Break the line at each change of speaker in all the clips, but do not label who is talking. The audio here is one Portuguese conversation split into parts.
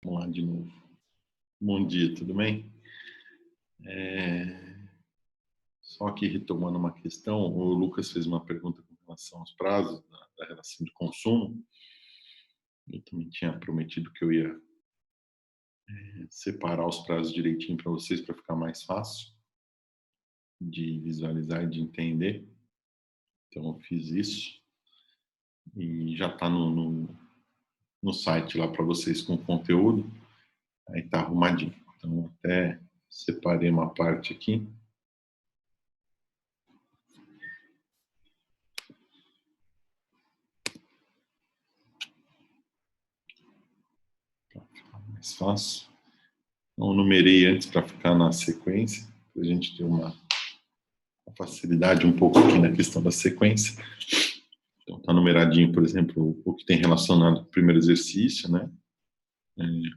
Vamos lá de novo. Bom dia, tudo bem? Só que retomando uma questão, o Lucas fez uma pergunta com relação aos prazos da relação de consumo. Eu também tinha prometido que eu ia separar os prazos direitinho para vocês, para ficar mais fácil de visualizar e de entender. Então eu fiz isso e já está no site lá para vocês com conteúdo. Aí está arrumadinho. Então até separei uma parte aqui. Para ficar mais fácil. Não numerei antes para ficar na sequência, para a gente ter uma facilidade um pouco aqui na questão da sequência. Então está numeradinho, por exemplo, o que tem relacionado com o primeiro exercício, né?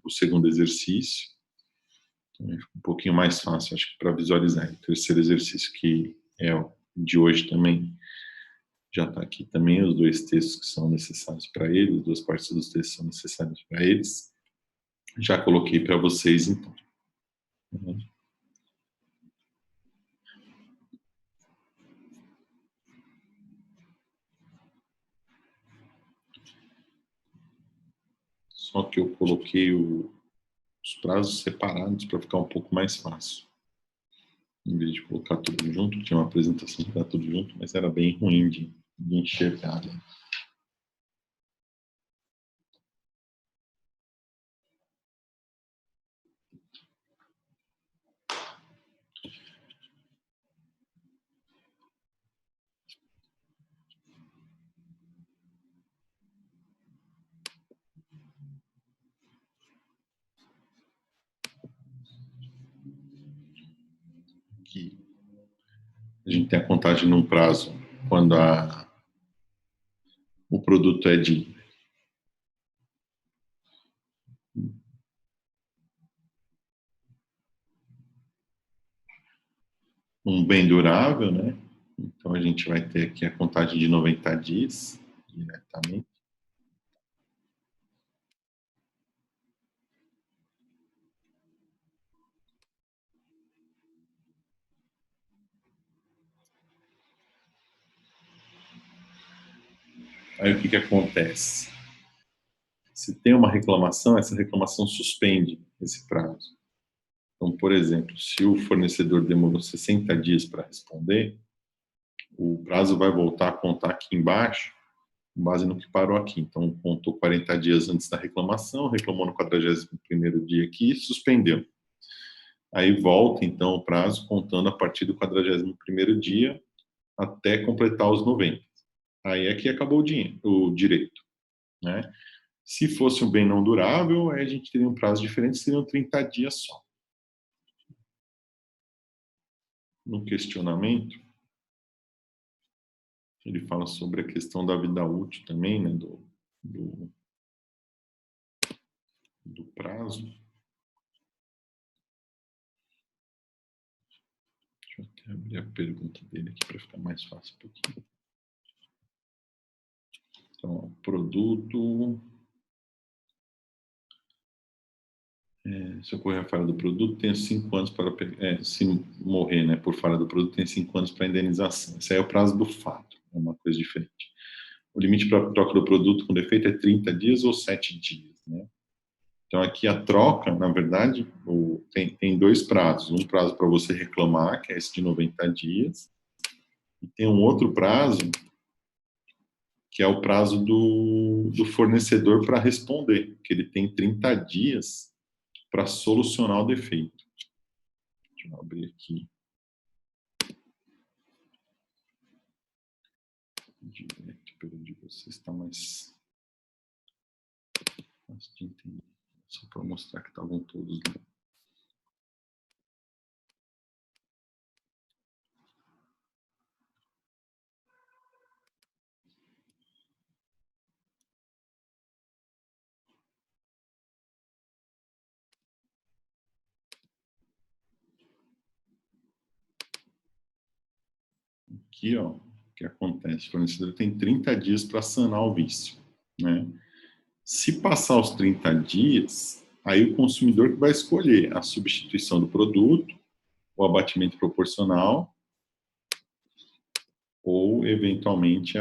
O segundo exercício. Então, fica um pouquinho mais fácil, acho que, para visualizar. O terceiro exercício, que é o de hoje também, já está aqui também os dois textos que são necessários para ele, as duas partes dos textos são necessárias para eles. Já coloquei para vocês, então. Só que eu coloquei os prazos separados para ficar um pouco mais fácil. Em vez de colocar tudo junto, tinha uma apresentação para tudo junto, mas era bem ruim de enxergar. Né? Que a gente tem a contagem num prazo quando o produto é de um bem durável, né? Então a gente vai ter aqui a contagem de 90 dias diretamente. Aí o que acontece? Se tem uma reclamação, essa reclamação suspende esse prazo. Então, por exemplo, se o fornecedor demorou 60 dias para responder, o prazo vai voltar a contar aqui embaixo, com base no que parou aqui. Então, contou 40 dias antes da reclamação, reclamou no 41º dia aqui e suspendeu. Aí volta, então, o prazo contando a partir do 41º dia até completar os 90. Aí é que acabou o direito, né? Se fosse um bem não durável, aí a gente teria um prazo diferente, seriam 30 dias só. No questionamento, ele fala sobre a questão da vida útil também, né, do prazo. Deixa eu até abrir a pergunta dele aqui para ficar mais fácil um pouquinho. Então, produto... se ocorrer a falha do produto, tem 5 anos para... se morrer, né, por falha do produto, tem 5 anos para indenização. Esse aí é o prazo do fato, é uma coisa diferente. O limite para a troca do produto com defeito é 30 dias ou 7 dias, né? Então, aqui a troca, na verdade, tem dois prazos. Um prazo para você reclamar, que é esse de 90 dias, e tem um outro prazo, que é o prazo do fornecedor para responder, que ele tem 30 dias para solucionar o defeito. Deixa eu abrir aqui. Direto pelo de vocês está mais fácil de entender. Só para mostrar que estavam todos lá. Aqui, ó, o que acontece? O fornecedor tem 30 dias para sanar o vício, né? Se passar os 30 dias, Aí o consumidor que vai escolher a substituição do produto, o abatimento proporcional, ou, eventualmente,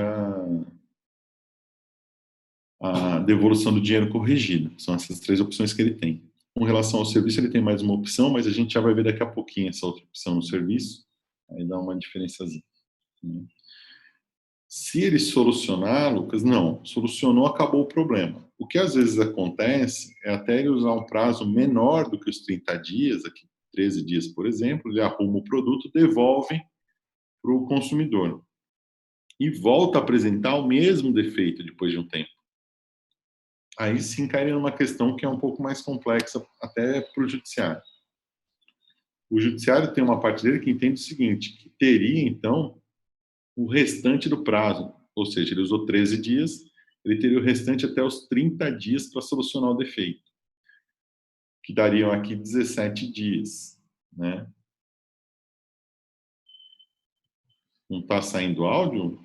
a devolução do dinheiro corrigido. São essas 3 opções que ele tem. Com relação ao serviço, ele tem mais uma opção, mas a gente já vai ver daqui a pouquinho essa outra opção no serviço. Aí dá uma diferençazinha, né? Se ele solucionar, Lucas, não. Solucionou, acabou o problema. O que às vezes acontece é até ele usar um prazo menor do que os 30 dias, aqui 13 dias, por exemplo, ele arruma o produto, devolve para o consumidor e volta a apresentar o mesmo defeito depois de um tempo. Aí sim cairia numa questão que é um pouco mais complexa até para o judiciário. O judiciário tem uma parte dele que entende o seguinte, que teria, então, o restante do prazo, ou seja, ele usou 13 dias, ele teria o restante até os 30 dias para solucionar o defeito, que dariam aqui 17 dias, né? Não está saindo áudio?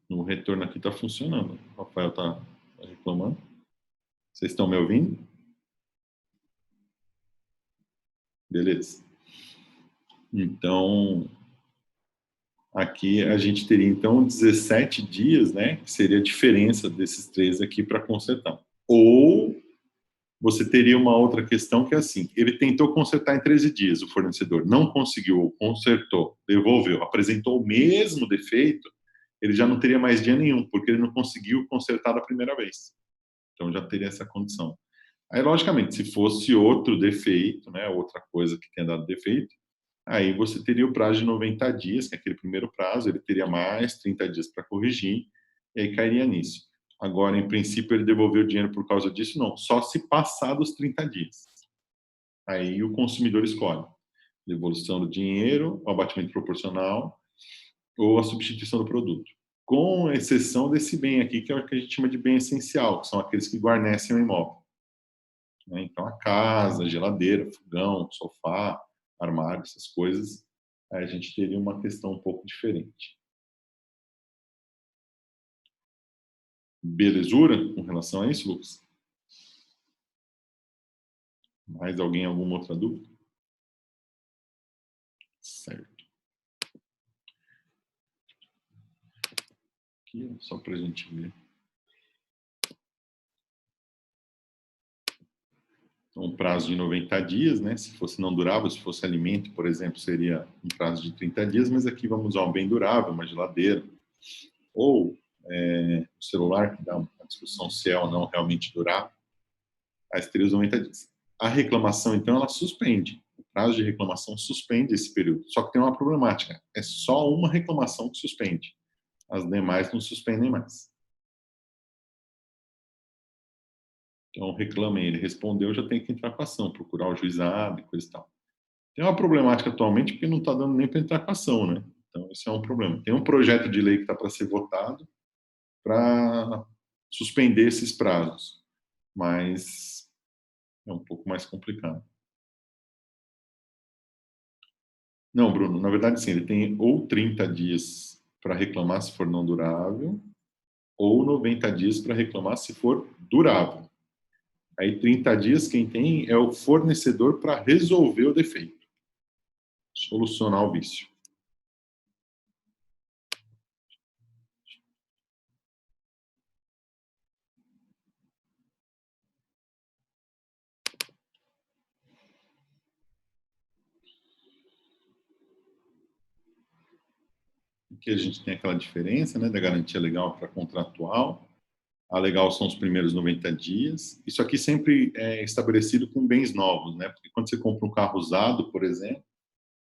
O retorno aqui está funcionando. O Rafael está reclamando. Vocês estão me ouvindo? Beleza. Então, aqui a gente teria, então, 17 dias, né? Que seria a diferença desses 3 aqui para consertar. Ou você teria uma outra questão que é assim, ele tentou consertar em 13 dias, o fornecedor não conseguiu, consertou, devolveu, apresentou o mesmo defeito, ele já não teria mais dia nenhum, porque ele não conseguiu consertar da primeira vez. Então já teria essa condição. Aí, logicamente, se fosse outro defeito, né, outra coisa que tenha dado defeito, aí você teria o prazo de 90 dias, que é aquele primeiro prazo, ele teria mais 30 dias para corrigir, e aí cairia nisso. Agora, em princípio, ele devolveu o dinheiro por causa disso? Não, só se passar dos 30 dias. Aí o consumidor escolhe. Devolução do dinheiro, o abatimento proporcional ou a substituição do produto. Com exceção desse bem aqui, que é o que a gente chama de bem essencial, que são aqueles que guarnecem o imóvel. Então, a casa, geladeira, fogão, sofá, armário, essas coisas, aí a gente teria uma questão um pouco diferente. Belezura com relação a isso, Lucas? Mais alguém, alguma outra dúvida? Certo. Aqui, só para a gente ver. Então, um prazo de 90 dias, né? Se fosse não durável, se fosse alimento, por exemplo, seria um prazo de 30 dias, mas aqui vamos usar um bem durável, uma geladeira. Ou o celular, que dá uma discussão se é ou não realmente durável, aí teria os 90 dias. A reclamação, então, ela suspende. O prazo de reclamação suspende esse período. Só que tem uma problemática. É só uma reclamação que suspende. As demais não suspendem mais. Então, reclamei, ele respondeu, já tem que entrar com a ação, procurar o juizado e coisa e tal. Tem uma problemática atualmente porque não está dando nem para entrar com a ação, né? Então, esse é um problema. Tem um projeto de lei que está para ser votado para suspender esses prazos, mas é um pouco mais complicado. Não, Bruno, na verdade, sim, ele tem ou 30 dias para reclamar se for não durável, ou 90 dias para reclamar se for durável. Aí 30 dias quem tem é o fornecedor para resolver o defeito, solucionar o vício. Aqui a gente tem aquela diferença, né, da garantia legal para contratual. A legal são os primeiros 90 dias. Isso aqui sempre é estabelecido com bens novos, né? Porque quando você compra um carro usado, por exemplo,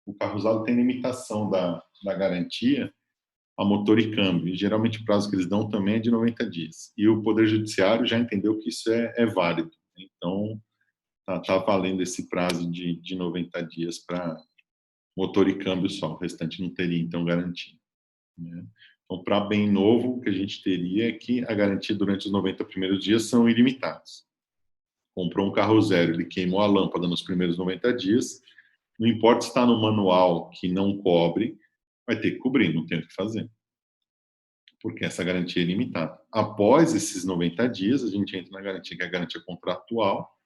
o carro usado tem limitação da garantia a motor e câmbio. E geralmente o prazo que eles dão também é de 90 dias. E o Poder Judiciário já entendeu que isso é válido. Então, tá valendo esse prazo de 90 dias para motor e câmbio só. O restante não teria, então, garantia, né? Então, para bem novo, o que a gente teria é que a garantia durante os 90 primeiros dias são ilimitados. Comprou um carro zero, ele queimou a lâmpada nos primeiros 90 dias, não importa se está no manual que não cobre, vai ter que cobrir, não tem o que fazer. porque essa garantia é limitada. Após esses 90 dias, a gente entra na garantia, que é a garantia contratual,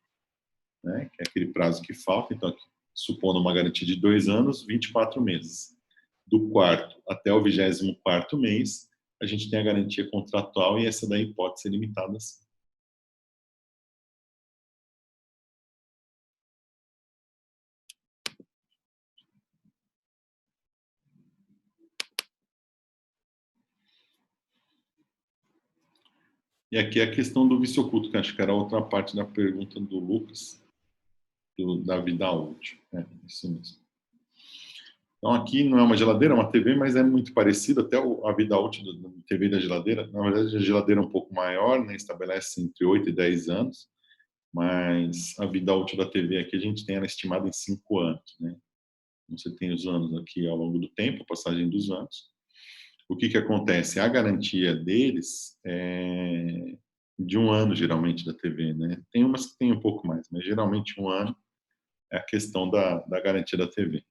né, que é aquele prazo que falta. Então, aqui, supondo uma garantia de 2 anos, 24 meses. Do quarto até o 24º mês, a gente tem a garantia contratual e essa daí pode ser limitada sim. E aqui é a questão do vício oculto, que acho que era outra parte da pergunta do Lucas, da vida útil. É, isso mesmo. Então, aqui não é uma geladeira, é uma TV, mas é muito parecido, até a vida útil da TV e da geladeira. Na verdade, a geladeira é um pouco maior, né, estabelece entre 8 e 10 anos, mas a vida útil da TV aqui a gente tem ela estimada em 5 anos, né? Você tem os anos aqui ao longo do tempo, a passagem dos anos. O que acontece? A garantia deles é de 1 ano, geralmente, da TV, né? Tem umas que tem um pouco mais, mas geralmente 1 ano é a questão da garantia da TV.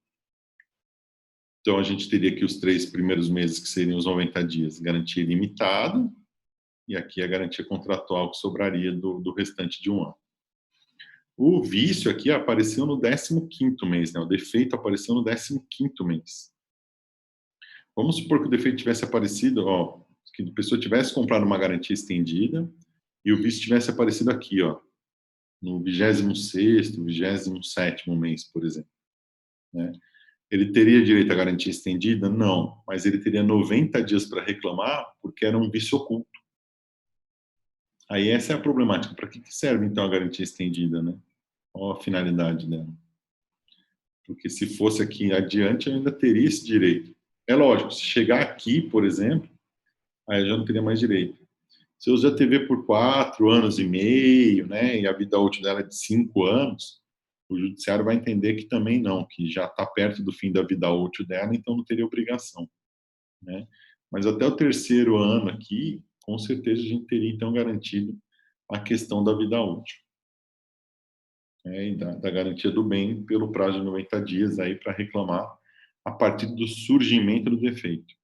Então, a gente teria aqui os 3 primeiros meses, que seriam os 90 dias, garantia ilimitada, e aqui a garantia contratual que sobraria do restante de 1 ano. O vício aqui apareceu no 15º mês, né? O defeito apareceu no 15º mês. Vamos supor que o defeito tivesse aparecido, ó, que a pessoa tivesse comprado uma garantia estendida e o vício tivesse aparecido aqui, ó, no 26º, 27º mês, por exemplo, né? Ele teria direito à garantia estendida? Não, mas ele teria 90 dias para reclamar, porque era um vício oculto. Aí essa é a problemática. Para que serve, então, a garantia estendida, né? Qual a finalidade dela? Porque se fosse aqui adiante, eu ainda teria esse direito. É lógico, se chegar aqui, por exemplo, aí eu já não teria mais direito. Se eu usar a TV por 4 anos e meio, né, e a vida útil dela é de 5 anos, o judiciário vai entender que também não, que já está perto do fim da vida útil dela, então não teria obrigação, né? Mas até o 3º ano aqui, com certeza a gente teria então garantido a questão da vida útil, né, e da garantia do bem pelo prazo de 90 dias aí para reclamar a partir do surgimento do defeito.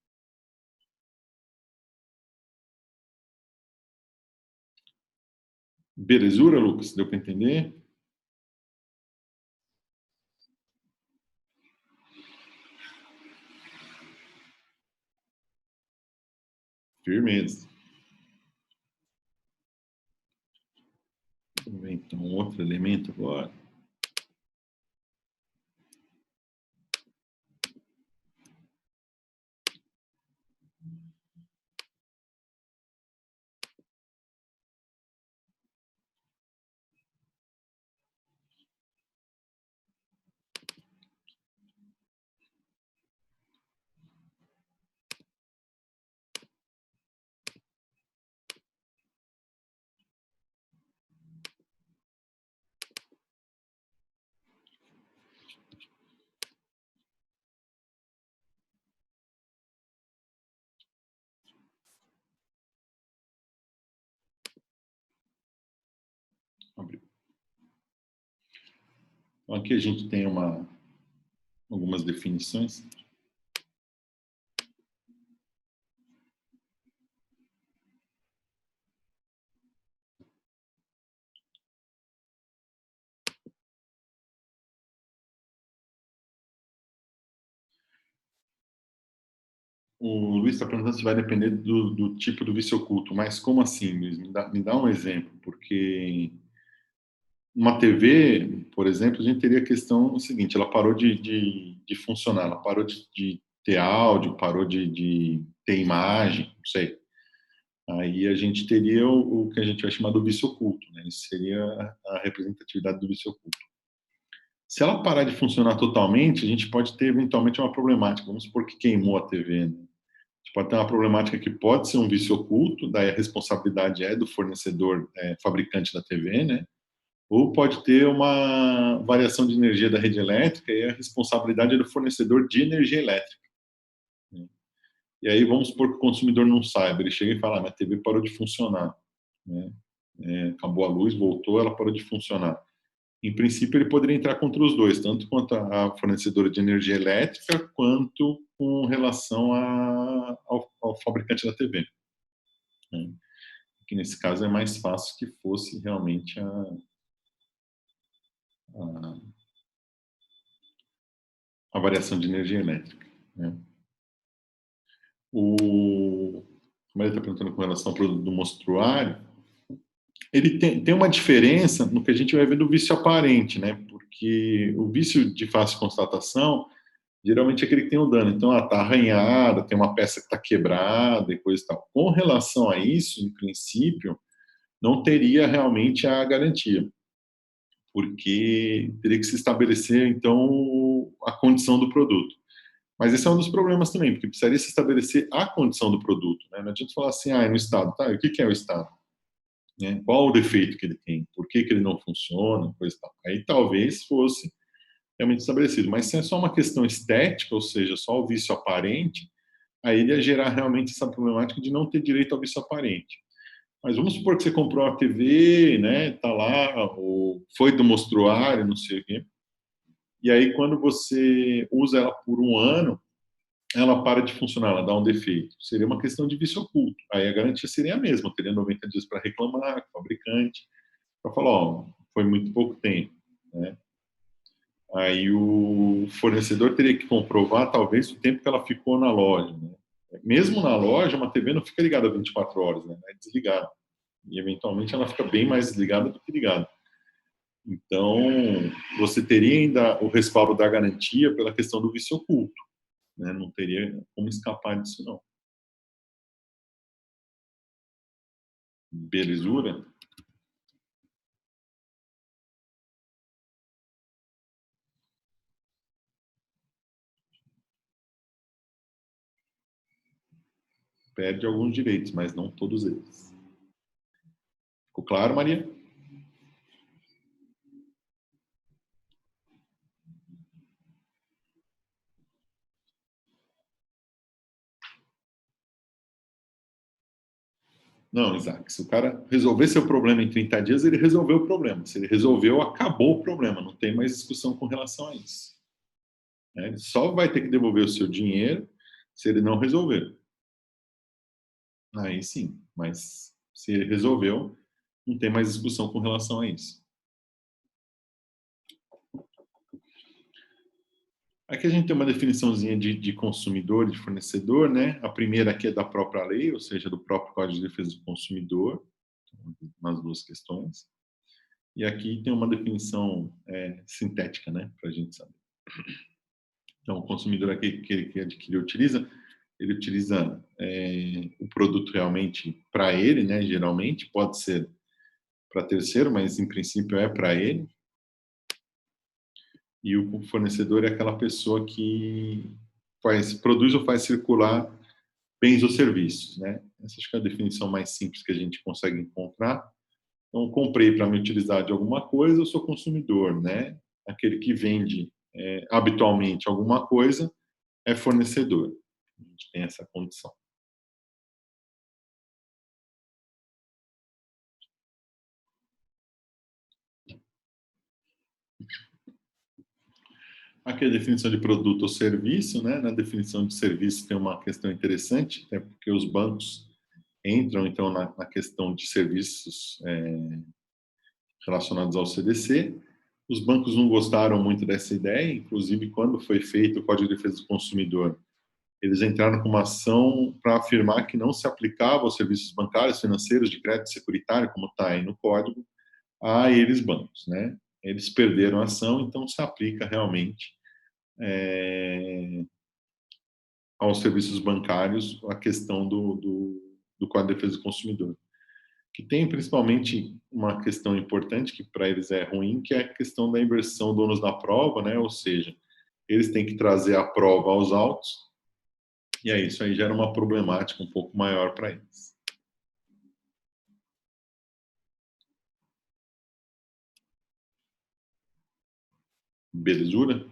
Belezura, Lucas? Deu para entender? Firmeza. Vamos ver então outro elemento agora. Então, aqui a gente tem algumas definições. O Luiz está perguntando se vai depender do tipo do vício oculto, mas como assim, Luiz? Me dá um exemplo, porque uma TV, por exemplo, a gente teria a questão seguinte: ela parou de funcionar, ela parou de ter áudio, parou de ter imagem, não sei. Aí a gente teria o que a gente vai chamar do vício oculto, né? Isso seria a representatividade do vício oculto. Se ela parar de funcionar totalmente, a gente pode ter eventualmente uma problemática. Vamos supor que queimou a TV, né? A gente pode ter uma problemática que pode ser um vício oculto, daí a responsabilidade é do fornecedor, fabricante da TV, né? Ou pode ter uma variação de energia da rede elétrica e a responsabilidade é do fornecedor de energia elétrica, né? E aí vamos supor que o consumidor não saiba, ele chega e fala: minha TV parou de funcionar, né? Acabou a luz, voltou, ela parou de funcionar. Em princípio, ele poderia entrar contra os dois, tanto quanto a fornecedora de energia elétrica, quanto com relação ao ao fabricante da TV. Né? Que nesse caso é mais fácil que fosse realmente a variação de energia elétrica. Né? O Maria está perguntando com relação ao produto do mostruário. Ele tem uma diferença no que a gente vai ver do vício aparente, né? Porque o vício de fácil constatação, geralmente é aquele que tem um dano. Então, está arranhada, tem uma peça que está quebrada e coisa e tal. Com relação a isso, em princípio, não teria realmente a garantia, porque teria que se estabelecer, então, a condição do produto. Mas esse é um dos problemas também, porque precisaria se estabelecer a condição do produto. Né? Não adianta falar assim, é no estado. Tá, e o que é o estado? Né? Qual o defeito que ele tem? Por que ele não funciona? Coisa tal. Aí talvez fosse realmente estabelecido. Mas se é só uma questão estética, ou seja, só o vício aparente, aí ele ia gerar realmente essa problemática de não ter direito ao vício aparente. Mas vamos supor que você comprou a TV, né, tá lá, ou foi do mostruário, não sei o quê, e aí quando você usa ela por um ano, ela para de funcionar, ela dá um defeito. Seria uma questão de vício oculto. Aí a garantia seria a mesma, teria 90 dias para reclamar com o fabricante, para falar, ó, foi muito pouco tempo, né? Aí o fornecedor teria que comprovar, talvez, o tempo que ela ficou na loja, né? Mesmo na loja, uma TV não fica ligada 24 horas, né? É desligada. E, eventualmente, ela fica bem mais desligada do que ligada. Então, você teria ainda o respaldo da garantia pela questão do vício oculto, né? Não teria como escapar disso, não. Belezura? Perde alguns direitos, mas não todos eles. Ficou claro, Maria? Não, Isaac. Se o cara resolver seu problema em 30 dias, ele resolveu o problema. Se ele resolveu, acabou o problema. Não tem mais discussão com relação a isso. Né? Ele só vai ter que devolver o seu dinheiro se ele não resolver. Aí sim. Mas se ele resolveu, não tem mais discussão com relação a isso. Aqui a gente tem uma definiçãozinha de consumidor e de fornecedor, né? A primeira aqui é da própria lei, ou seja, do próprio Código de Defesa do Consumidor, nas duas questões. E aqui tem uma definição sintética, né? Para a gente saber. Então, o consumidor aqui que adquire ele utiliza o produto realmente para ele, né? Geralmente, pode ser para terceiro, mas em princípio é para ele. E o fornecedor é aquela pessoa que produz ou faz circular bens ou serviços, né? Essa acho que é a definição mais simples que a gente consegue encontrar. Então, comprei para me utilizar de alguma coisa, eu sou consumidor, né? Aquele que vende habitualmente alguma coisa é fornecedor. A gente tem essa condição. Aqui é a definição de produto ou serviço, né? Na definição de serviço tem uma questão interessante, até porque os bancos entram, então, na questão de serviços relacionados ao CDC. Os bancos não gostaram muito dessa ideia, inclusive quando foi feito o Código de Defesa do Consumidor, eles entraram com uma ação para afirmar que não se aplicava aos serviços bancários, financeiros, de crédito securitário, como está aí no código, a eles bancos, né? Eles perderam a ação, então se aplica realmente aos serviços bancários a questão do Código de Defesa do Consumidor, que tem principalmente uma questão importante que para eles é ruim, que é a questão da inversão do ônus da prova, né? Ou seja, eles têm que trazer a prova aos autos, e aí isso aí gera uma problemática um pouco maior para eles. Belezura?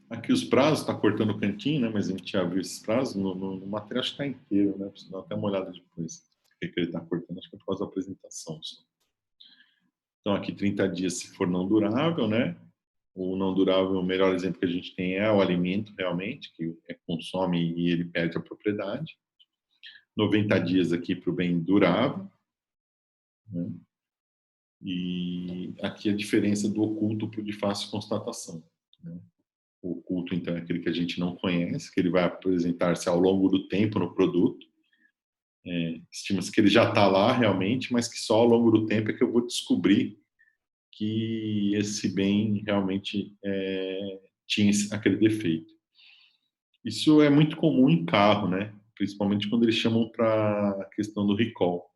Aqui os prazos, está cortando o cantinho, né? Mas a gente já viu esses prazos. No material acho que está inteiro, né? Preciso dar até uma olhada depois. Por que ele está cortando? Acho que é por causa da apresentação. Só. Então, aqui 30 dias se for não durável, né? O não durável, o melhor exemplo que a gente tem é o alimento, realmente, que consome e ele perde a propriedade. 90 dias aqui para o bem durável, né? E aqui a diferença do oculto para o de fácil constatação, né? O oculto, então, é aquele que a gente não conhece, que ele vai apresentar-se ao longo do tempo no produto. Estima-se que ele já está lá realmente, mas que só ao longo do tempo é que eu vou descobrir que esse bem realmente tinha aquele defeito. Isso é muito comum em carro, né? Principalmente quando eles chamam para a questão do recall.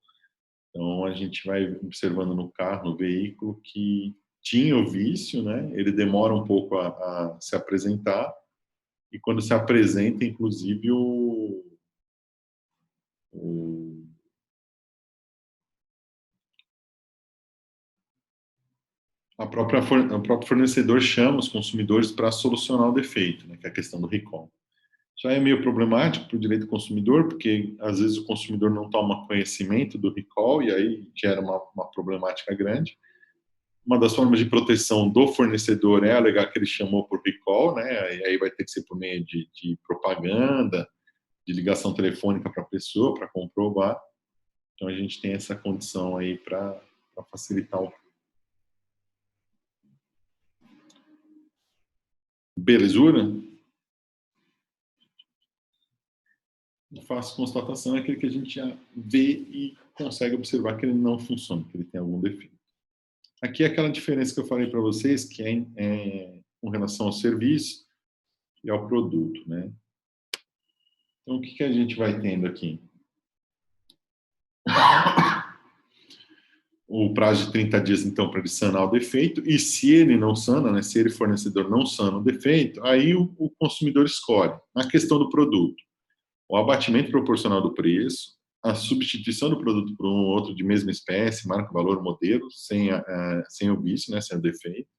Então, a gente vai observando no carro, no veículo, que tinha o vício, né? Ele demora um pouco a se apresentar, e quando se apresenta, inclusive, o o próprio fornecedor chama os consumidores para solucionar o defeito, né? Que é a questão do recall. Isso aí é meio problemático para o direito do consumidor, porque às vezes o consumidor não toma conhecimento do recall e aí gera uma problemática grande. Uma das formas de proteção do fornecedor é alegar que ele chamou por recall, né? E aí vai ter que ser por meio de propaganda, de ligação telefônica para a pessoa, para comprovar. Então a gente tem essa condição aí para facilitar o. Belezura? O fácil constatação é aquele que a gente já vê e consegue observar que ele não funciona, que ele tem algum defeito. Aqui é aquela diferença que eu falei para vocês, que é com relação ao serviço e ao produto, né? Então, o que a gente vai tendo aqui? O prazo de 30 dias, então, para ele sanar o defeito, e se ele não sana, né, se ele fornecedor não sana o defeito, aí o consumidor escolhe. Na questão do produto, o abatimento proporcional do preço, a substituição do produto por um outro de mesma espécie, marca, valor, modelo, sem o vício, né, sem o defeito,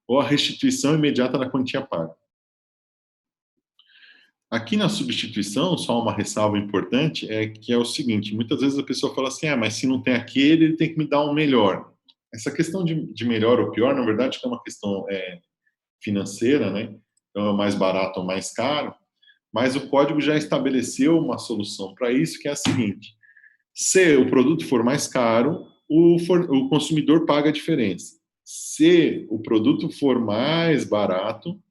ou a restituição imediata da quantia paga. Aqui na substituição, só uma ressalva importante, que é o seguinte, muitas vezes a pessoa fala assim, mas se não tem aquele, ele tem que me dar um melhor. Essa questão de melhor ou pior, na verdade, é uma questão financeira, né? Então, é mais barato ou mais caro, mas o código já estabeleceu uma solução para isso, que é a seguinte, se o produto for mais caro, o consumidor paga a diferença. Se o produto for mais barato,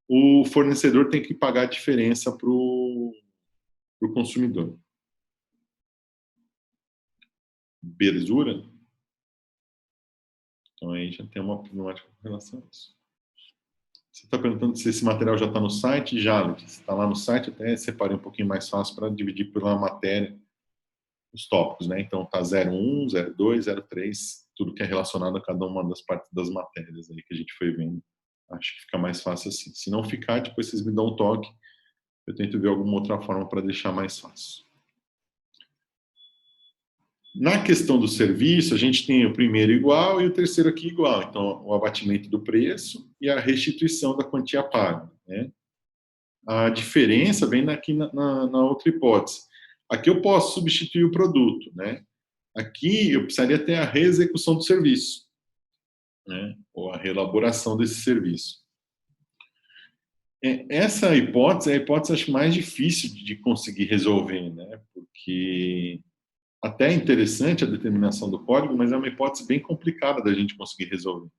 o fornecedor tem que pagar a diferença para o consumidor. Belezura? Então aí já tem uma problemática com relação a isso. Você está perguntando se esse material já está no site? Já, se está lá no site, até separei um pouquinho mais fácil para dividir pela matéria os tópicos, né? Então tá 01, 02, 03, tudo que é relacionado a cada uma das partes das matérias aí que a gente foi vendo. Acho que fica mais fácil assim. Se não ficar, depois vocês me dão um toque. Eu tento ver alguma outra forma para deixar mais fácil. Na questão do serviço, a gente tem o primeiro igual e o terceiro aqui igual. Então, o abatimento do preço e a restituição da quantia paga, né? A diferença vem aqui na outra hipótese. Aqui eu posso substituir o produto, né? Aqui eu precisaria ter a reexecução do serviço, né? Ou a reelaboração desse serviço. Essa hipótese é a hipótese, acho, mais difícil de conseguir resolver, né? Porque até é interessante a determinação do código, mas é uma hipótese bem complicada da gente conseguir resolver.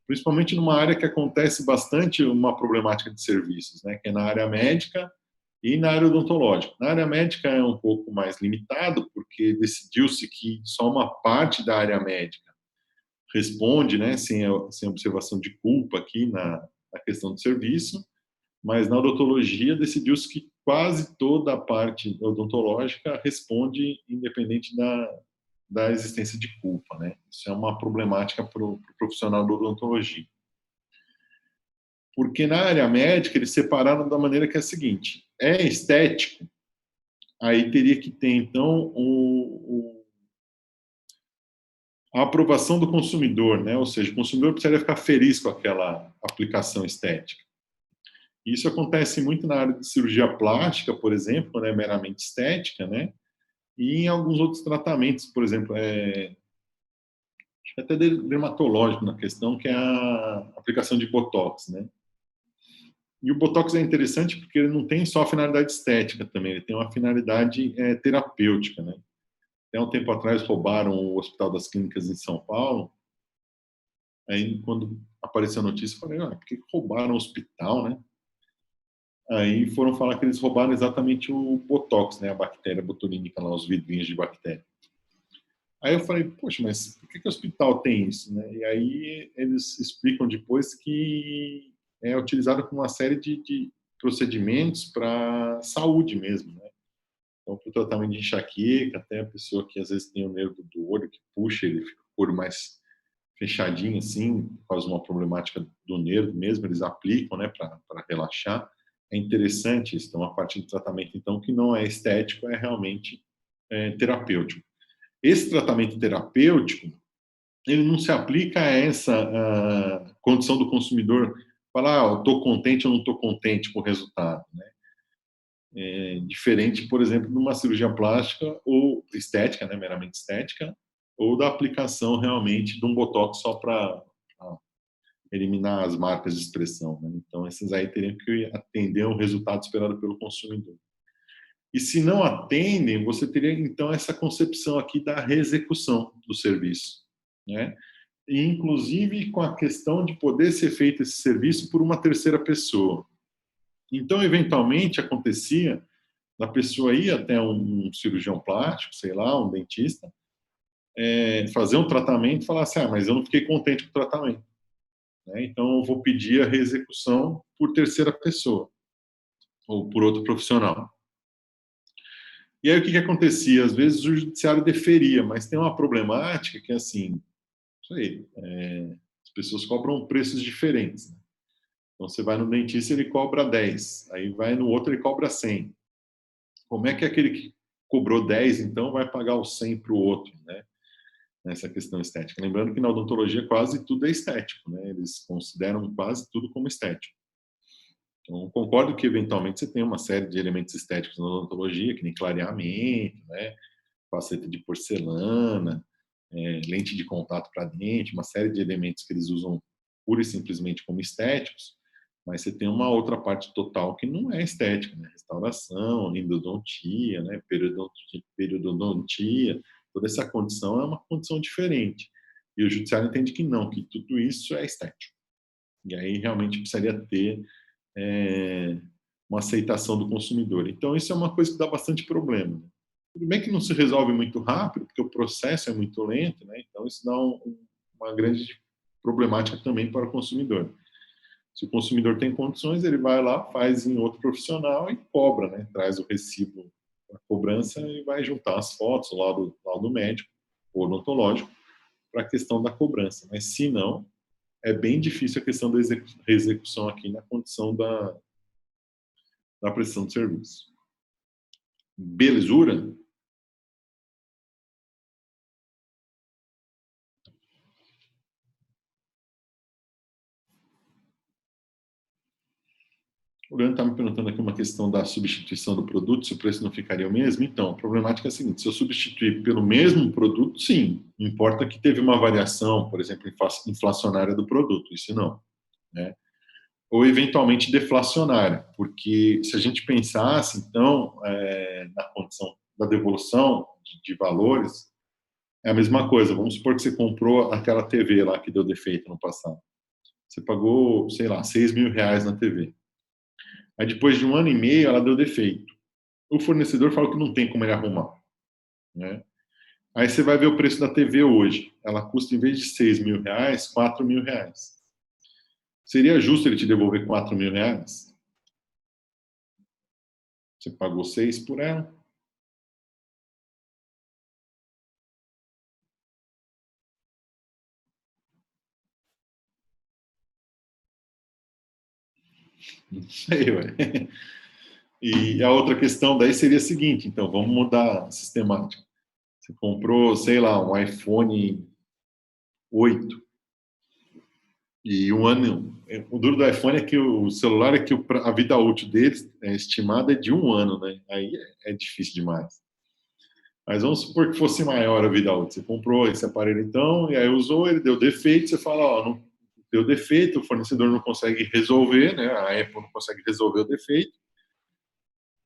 Principalmente numa área que acontece bastante uma problemática de serviços, né? Que é na área médica e na área odontológica. Na área médica é um pouco mais limitado, porque decidiu-se que só uma parte da área médica responde, né? Sem observação de culpa aqui na questão do serviço, mas na odontologia decidiu-se que quase toda a parte odontológica responde independente da existência de culpa, né? Isso é uma problemática para o profissional da odontologia. Porque na área médica eles separaram da maneira que é a seguinte, é estético, aí teria que ter, então, a aprovação do consumidor, né? Ou seja, o consumidor precisaria ficar feliz com aquela aplicação estética. Isso acontece muito na área de cirurgia plástica, por exemplo, quando é meramente estética, né? E em alguns outros tratamentos, por exemplo, até dermatológico na questão, que é a aplicação de Botox, né? E o Botox é interessante porque ele não tem só a finalidade estética também, ele tem uma finalidade terapêutica, né? Até um tempo atrás roubaram o Hospital das Clínicas em São Paulo, aí quando apareceu a notícia, eu falei, por que roubaram o hospital, né? Aí foram falar que eles roubaram exatamente o Botox, né? A bactéria botulínica lá, os vidrinhos de bactéria. Aí eu falei, poxa, mas por que o hospital tem isso, né? E aí eles explicam depois que é utilizado com uma série de procedimentos para saúde mesmo, né? Então, para o tratamento de enxaqueca, até a pessoa que às vezes tem o nervo do olho que puxa, ele fica o olho mais fechadinho assim, por causa de uma problemática do nervo mesmo, eles aplicam, né, para relaxar. É interessante isso, então, uma parte do tratamento, então, que não é estético, é realmente terapêutico. Esse tratamento terapêutico, ele não se aplica a essa condição do consumidor falar, eu estou contente ou não estou contente com o resultado, né? Diferente, por exemplo, de uma cirurgia plástica ou estética, né, meramente estética, ou da aplicação realmente de um botox só para eliminar as marcas de expressão, né? Então, esses aí teriam que atender ao resultado esperado pelo consumidor. E se não atendem, você teria então essa concepção aqui da reexecução do serviço, né? E, inclusive com a questão de poder ser feito esse serviço por uma terceira pessoa. Então, eventualmente, acontecia da pessoa ir até um cirurgião plástico, sei lá, um dentista, fazer um tratamento e falar assim, mas eu não fiquei contente com o tratamento, né? Então eu vou pedir a reexecução por terceira pessoa ou por outro profissional. E aí o que acontecia? Às vezes o judiciário deferia, mas tem uma problemática que é assim, isso aí, as pessoas cobram preços diferentes, né? Então você vai no dentista, ele cobra 10, aí vai no outro, ele cobra 100. Como é que aquele que cobrou 10, então, vai pagar o 100 para o outro, né? Nessa questão estética. Lembrando que na odontologia quase tudo é estético, né? Eles consideram quase tudo como estético. Então, concordo que, eventualmente, você tem uma série de elementos estéticos na odontologia, que nem clareamento, né? Faceta de porcelana, lente de contato para dente, uma série de elementos que eles usam pura e simplesmente como estéticos, mas você tem uma outra parte total que não é estética, né? Restauração, endodontia, né? Periodontia, toda essa condição é uma condição diferente. E o judiciário entende que não, que tudo isso é estético. E aí realmente precisaria ter uma aceitação do consumidor. Então isso é uma coisa que dá bastante problema. Tudo bem que não se resolve muito rápido, porque o processo é muito lento, né? Então isso dá uma grande problemática também para o consumidor. Se o consumidor tem condições, ele vai lá, faz em outro profissional e cobra, né? Traz o recibo da cobrança e vai juntar as fotos, o laudo médico, ou odontológico, para a questão da cobrança. Mas se não, é bem difícil a questão da execução aqui na condição da prestação de serviço. Belezura? O Leandro está me perguntando aqui uma questão da substituição do produto, se o preço não ficaria o mesmo. Então, a problemática é a seguinte, se eu substituir pelo mesmo produto, sim, importa que teve uma variação, por exemplo, inflacionária do produto, isso não, né? Ou eventualmente deflacionária, porque se a gente pensasse, então, na condição da devolução de valores, é a mesma coisa. Vamos supor que você comprou aquela TV lá que deu defeito no passado. Você pagou, sei lá, R$6.000 na TV. Aí depois de 1 ano e meio ela deu defeito. O fornecedor falou que não tem como ele arrumar, né? Aí você vai ver o preço da TV hoje. Ela custa, em vez de R$6.000, R$4.000. Seria justo ele te devolver R$4.000? Você pagou 6 por ela? Não sei, ué. E a outra questão daí seria a seguinte, então, vamos mudar a sistemática. Você comprou, sei lá, um iPhone 8 e 1 ano. O duro do iPhone é que o celular é que a vida útil deles é estimada de 1 ano, né? Aí é difícil demais. Mas vamos supor que fosse maior a vida útil. Você comprou esse aparelho então, e aí usou, ele deu defeito, você fala, ó, não deu defeito, o fornecedor não consegue resolver, né? A Apple não consegue resolver o defeito.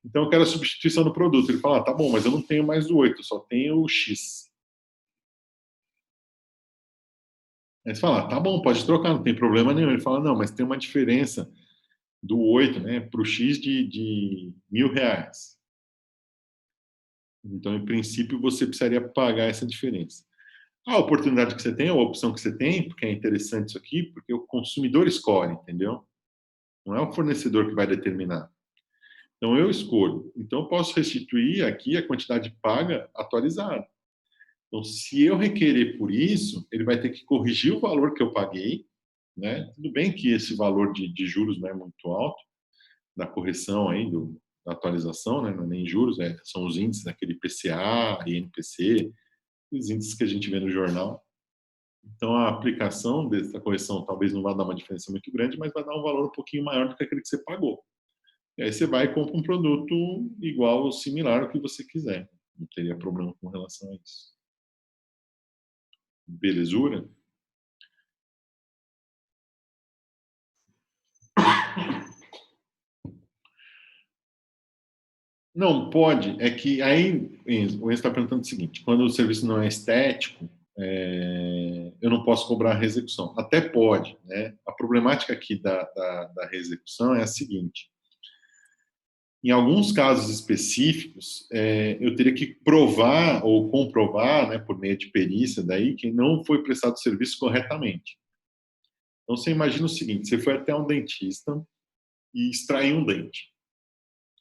Então eu quero a substituição do produto. Ele fala, tá bom, mas eu não tenho mais o 8, só tenho o X. Aí você fala, tá bom, pode trocar, não tem problema nenhum. Ele fala, não, mas tem uma diferença do 8, né, para o X de R$ 1.000. Então, em princípio, você precisaria pagar essa diferença. A oportunidade que você tem, a opção que você tem, porque é interessante isso aqui, porque o consumidor escolhe, entendeu? Não é o fornecedor que vai determinar. Então, eu escolho. Então, eu posso restituir aqui a quantidade paga atualizada. Então, se eu requerer por isso, ele vai ter que corrigir o valor que eu paguei, né? Tudo bem que esse valor de juros não é muito alto, da correção aí, da atualização, né? Não é nem juros, são os índices daquele IPCA, INPC, os índices que a gente vê no jornal. Então, a aplicação dessa correção talvez não vá dar uma diferença muito grande, mas vai dar um valor um pouquinho maior do que aquele que você pagou. E aí você vai e compra um produto igual ou similar ao que você quiser. Não teria problema com relação a isso. Belezura? Não, pode. É que aí o Enzo está perguntando o seguinte: quando o serviço não é estético, eu não posso cobrar a reexecução. Até pode, né? A problemática aqui da reexecução é a seguinte: em alguns casos específicos, eu teria que provar ou comprovar, né, por meio de perícia, daí que não foi prestado o serviço corretamente. Então, você imagina o seguinte: você foi até um dentista e extraiu um dente,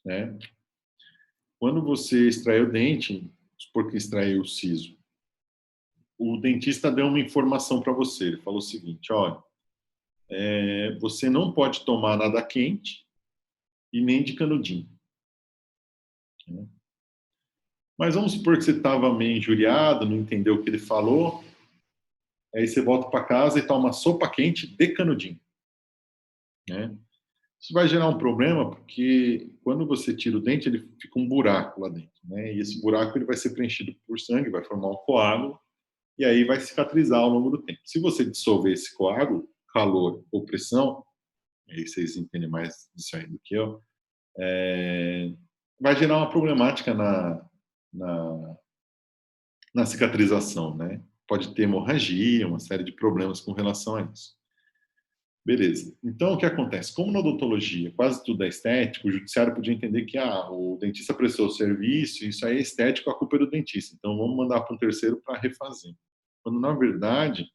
né? Quando você extraiu o dente, porque extraiu o siso, o dentista deu uma informação para você. Ele falou o seguinte: olha, você não pode tomar nada quente e nem de canudinho, né? Mas vamos supor que você estava meio injuriado, não entendeu o que ele falou, aí você volta para casa e toma sopa quente de canudinho, né? Isso vai gerar um problema porque quando você tira o dente, ele fica um buraco lá dentro, né? E esse buraco ele vai ser preenchido por sangue, vai formar um coágulo e aí vai cicatrizar ao longo do tempo. Se você dissolver esse coágulo, calor ou pressão, aí vocês entendem mais disso aí do que eu, vai gerar uma problemática na, na cicatrização, né? Pode ter hemorragia, uma série de problemas com relação a isso. Beleza. Então, o que acontece? Como na odontologia quase tudo é estético, o judiciário podia entender que o dentista prestou o serviço, isso aí é estético, a culpa é do dentista. Então, vamos mandar para um terceiro para refazer. Quando, na verdade,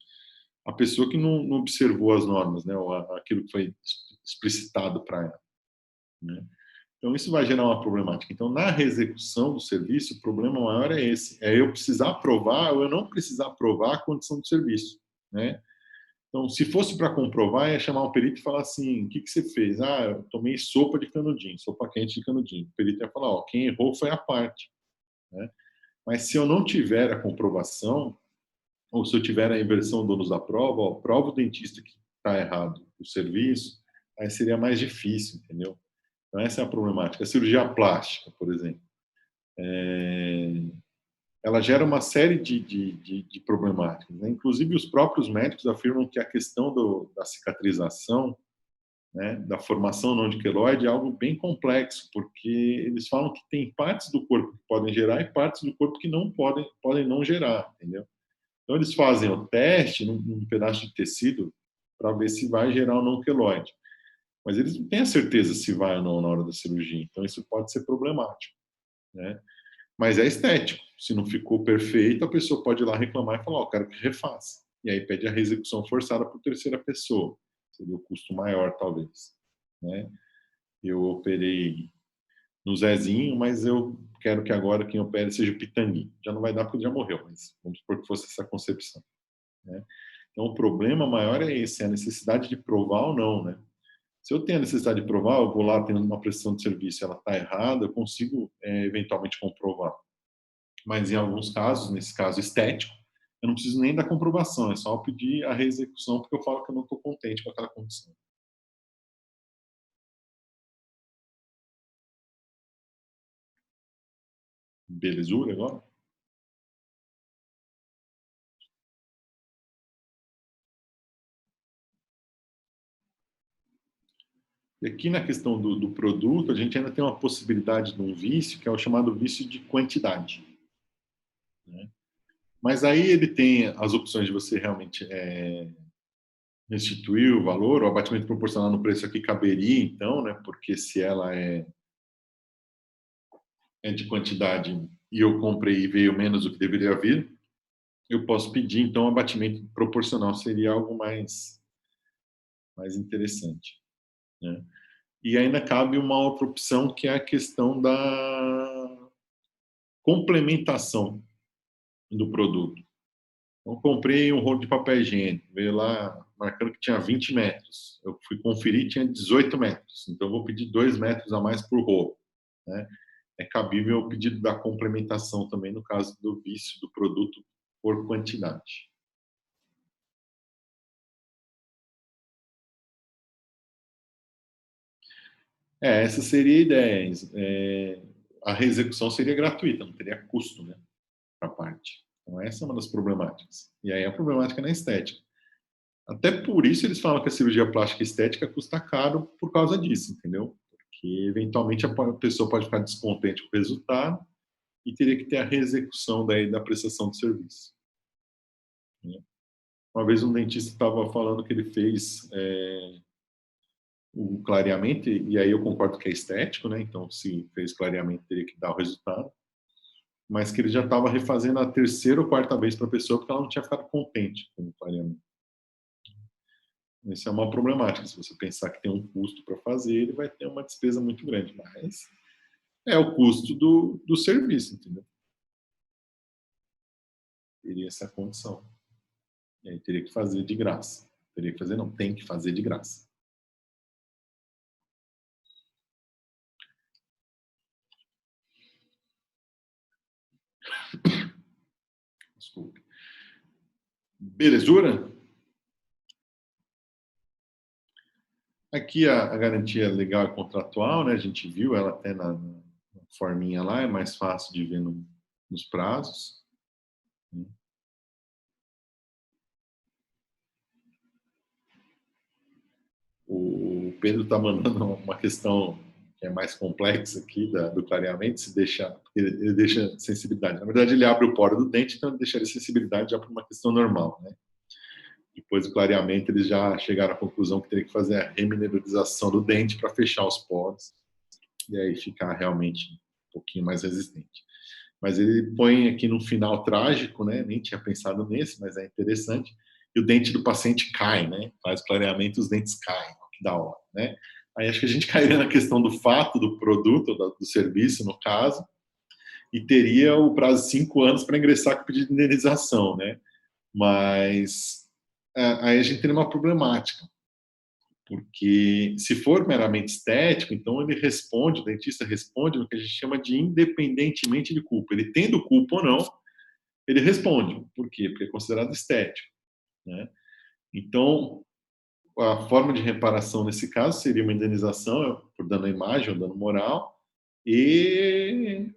a pessoa que não observou as normas, né, ou aquilo que foi explicitado para ela, né? Então, isso vai gerar uma problemática. Então, na reexecução do serviço, o problema maior é esse: é eu precisar provar ou eu não precisar provar a condição do serviço, né? Então, se fosse para comprovar, ia chamar um perito e falar assim: o que você fez? Ah, eu tomei sopa de canudinho, sopa quente de canudinho. O perito ia falar: ó, quem errou foi a parte, né? Mas se eu não tiver a comprovação, ou se eu tiver a inversão do ônus da prova, ó, prova o dentista que está errado o serviço, aí seria mais difícil, entendeu? Então, essa é a problemática. A cirurgia plástica, por exemplo, ela gera uma série de problemáticas, né? Inclusive, os próprios médicos afirmam que a questão da cicatrização, né, da formação não de queloide é algo bem complexo, porque eles falam que tem partes do corpo que podem gerar e partes do corpo que não podem não gerar, entendeu? Então, eles fazem o teste num pedaço de tecido para ver se vai gerar ou não queloide. Mas eles não têm a certeza se vai ou não na hora da cirurgia. Então, isso pode ser problemático, né? Mas é estético. Se não ficou perfeito, a pessoa pode ir lá reclamar e falar: eu quero que refaça. E aí pede a reexecução forçada por terceira pessoa. Seria o custo maior, talvez, né? Eu operei no Zezinho, mas eu quero que agora quem opere seja o Pitanguinho. Já não vai dar porque já morreu, mas vamos supor que fosse essa concepção, né? Então, o problema maior é esse: é a necessidade de provar ou não, né? Se eu tenho a necessidade de provar, eu vou lá tendo uma prestação de serviço, ela está errada, eu consigo eventualmente comprovar. Mas em alguns casos, nesse caso estético, eu não preciso nem da comprovação, é só eu pedir a reexecução porque eu falo que eu não estou contente com aquela condição. Belezura agora? E aqui na questão do produto, a gente ainda tem uma possibilidade de um vício, que é o chamado vício de quantidade, né? Mas aí ele tem as opções de você realmente restituir o valor, o abatimento proporcional no preço aqui caberia, então, né? Porque se ela é de quantidade e eu comprei e veio menos do que deveria vir, eu posso pedir, então, o abatimento proporcional seria algo mais interessante, né? E ainda cabe uma outra opção, que é a questão da complementação do produto. Então, comprei um rolo de papel higiênico, veio lá marcando que tinha 20 metros. Eu fui conferir, tinha 18 metros. Então, eu vou pedir 2 metros a mais por rolo, né? É cabível o pedido da complementação também, no caso do vício do produto por quantidade. Essa seria a ideia. A reexecução seria gratuita, não teria custo, né, para a parte. Então, essa é uma das problemáticas. E aí a problemática na estética. Até por isso eles falam que a cirurgia plástica estética custa caro por causa disso, entendeu? Porque, eventualmente, a pessoa pode ficar descontente com o resultado e teria que ter a reexecução daí da prestação de serviço, né? Uma vez um dentista estava falando que ele fez o clareamento, e aí eu concordo que é estético, né? Então, se fez clareamento, teria que dar o resultado, mas que ele já estava refazendo a terceira ou quarta vez para a pessoa porque ela não tinha ficado contente com o clareamento. Isso é uma problemática. Se você pensar que tem um custo para fazer, ele vai ter uma despesa muito grande, mas é o custo do serviço, entendeu? Teria essa condição. E aí teria que fazer de graça. Teria que fazer, não, tem que fazer de graça. Desculpe. Belezura? Aqui a garantia legal e contratual, né? A gente viu ela até na forminha lá, é mais fácil de ver nos prazos, né? O Pedro está mandando uma questão que é mais complexa aqui do clareamento, se deixar, ele deixa sensibilidade. Na verdade, ele abre o poro do dente, então ele deixaria sensibilidade já para uma questão normal, né? Depois do clareamento, eles já chegaram à conclusão que teria que fazer a remineralização do dente para fechar os poros e aí ficar realmente um pouquinho mais resistente. Mas ele põe aqui no final trágico, né? Nem tinha pensado nesse, mas é interessante. E o dente do paciente cai, né? Faz clareamento, os dentes caem. Que da hora, né? Aí acho que a gente cairia na questão do fato do produto, do serviço, no caso, e teria o prazo de 5 anos para ingressar com o pedido de indenização, né? Mas aí a gente tem uma problemática, porque se for meramente estético, então ele responde, o dentista responde no que a gente chama de independentemente de culpa. Ele tendo culpa ou não, ele responde. Por quê? Porque é considerado estético, né? Então, a forma de reparação nesse caso seria uma indenização por dano à imagem ou dano moral e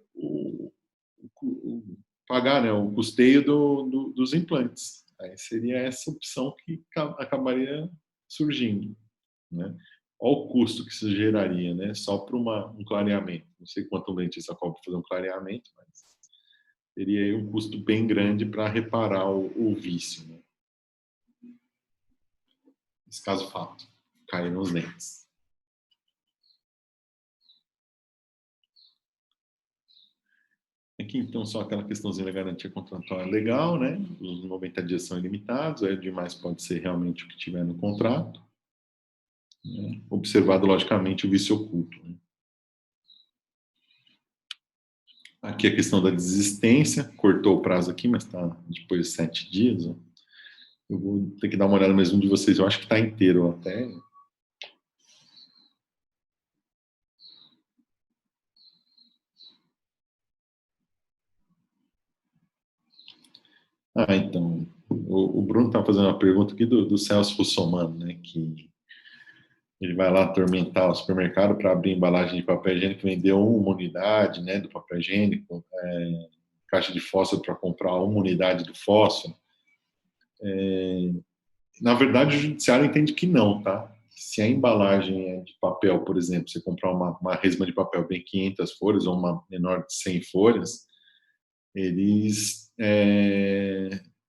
pagar, né, o custeio dos implantes. Aí seria essa opção que acabaria surgindo, né? Olha o custo que isso geraria, né? Só para um clareamento. Não sei quanto um dentista cobra para fazer um clareamento, mas teria aí um custo bem grande para reparar o vício, né? Esse caso fato, cair nos dentes. Aqui, então, só aquela questãozinha da garantia contratual é legal, né? Os 90 dias são ilimitados, aí o demais pode ser realmente o que tiver no contrato, né? Observado, logicamente, o vício oculto, né? Aqui a questão da desistência, cortou o prazo aqui, mas está depois de 7 dias. Ó. Eu vou ter que dar uma olhada mesmo de vocês, eu acho que está inteiro até. Então, o Bruno está fazendo uma pergunta aqui do Celso Russomano, né, que ele vai lá atormentar o supermercado para abrir embalagem de papel higiênico, vender uma unidade, né, do papel higiênico, caixa de fósforo para comprar uma unidade do fósforo. Na verdade, o judiciário entende que não, tá? se a embalagem é de papel, por exemplo, você comprar uma resma de papel bem 500 folhas ou uma menor de 100 folhas, eles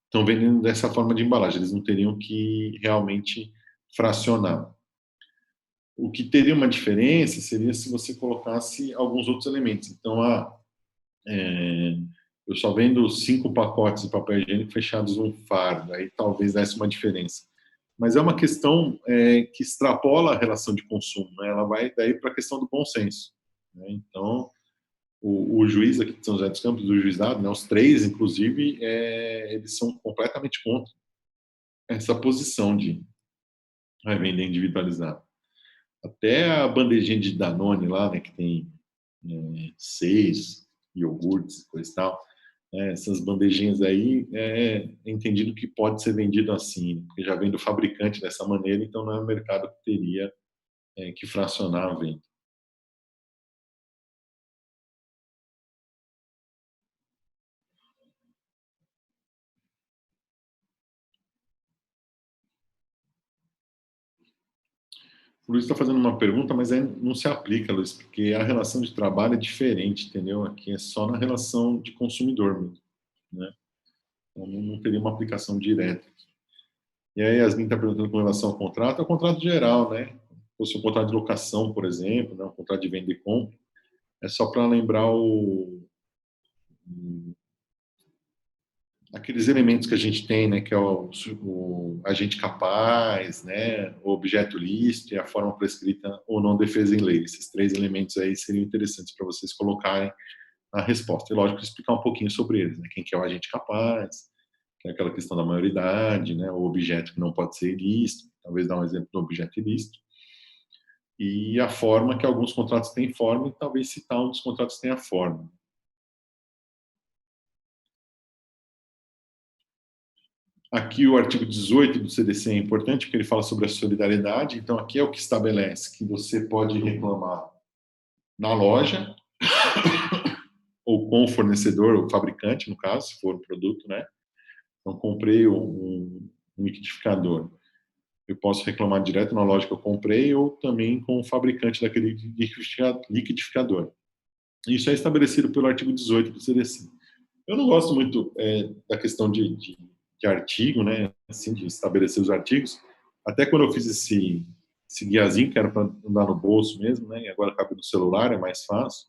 estão vendendo dessa forma de embalagem, eles não teriam que realmente fracionar. O que teria uma diferença seria se você colocasse alguns outros elementos. Então, eu só vendo 5 pacotes de papel higiênico fechados num fardo, aí talvez desse uma diferença. Mas é uma questão que extrapola a relação de consumo, né? Ela vai daí para a questão do bom senso, né? Então, o juiz aqui de São José dos Campos, do juizado, né, os três, inclusive, eles são completamente contra essa posição de venda individualizada. Até a bandejinha de Danone lá, né, que tem 6 iogurtes, coisa e tal, essas bandejinhas aí, é entendido que pode ser vendido assim, porque já vem do fabricante dessa maneira, então não é o mercado que teria que fracionar a venda. O Luiz está fazendo uma pergunta, mas não se aplica, Luiz, porque a relação de trabalho é diferente, entendeu? Aqui é só na relação de consumidor mesmo, né? Então não teria uma aplicação direta. E aí, a Yasmin está perguntando com relação ao contrato, é o contrato geral, né? Se fosse um contrato de locação, por exemplo, né? Um contrato de venda e compra, é só para lembrar aqueles elementos que a gente tem, né? Que é o agente capaz, né? O objeto lícito e a forma prescrita ou não defesa em lei. Esses três elementos aí seriam interessantes para vocês colocarem na resposta. E, lógico, explicar um pouquinho sobre eles, né? Quem que é o agente capaz, que é aquela questão da maioridade, né? O objeto que não pode ser ilícito, talvez dar um exemplo do objeto ilícito. E a forma, que alguns contratos têm forma, e talvez citar um dos contratos tenha forma. Aqui o artigo 18 do CDC é importante, porque ele fala sobre a solidariedade. Então, aqui é o que estabelece que você pode reclamar na loja ou com o fornecedor, ou fabricante, no caso, se for um produto, né? Então, comprei um liquidificador. Eu posso reclamar direto na loja que eu comprei ou também com o fabricante daquele liquidificador. Isso é estabelecido pelo artigo 18 do CDC. Eu não gosto muito da questão de artigo, né? Assim, de estabelecer os artigos. Até quando eu fiz esse guiazinho, que era para andar no bolso mesmo, né? E agora cabe no celular, é mais fácil.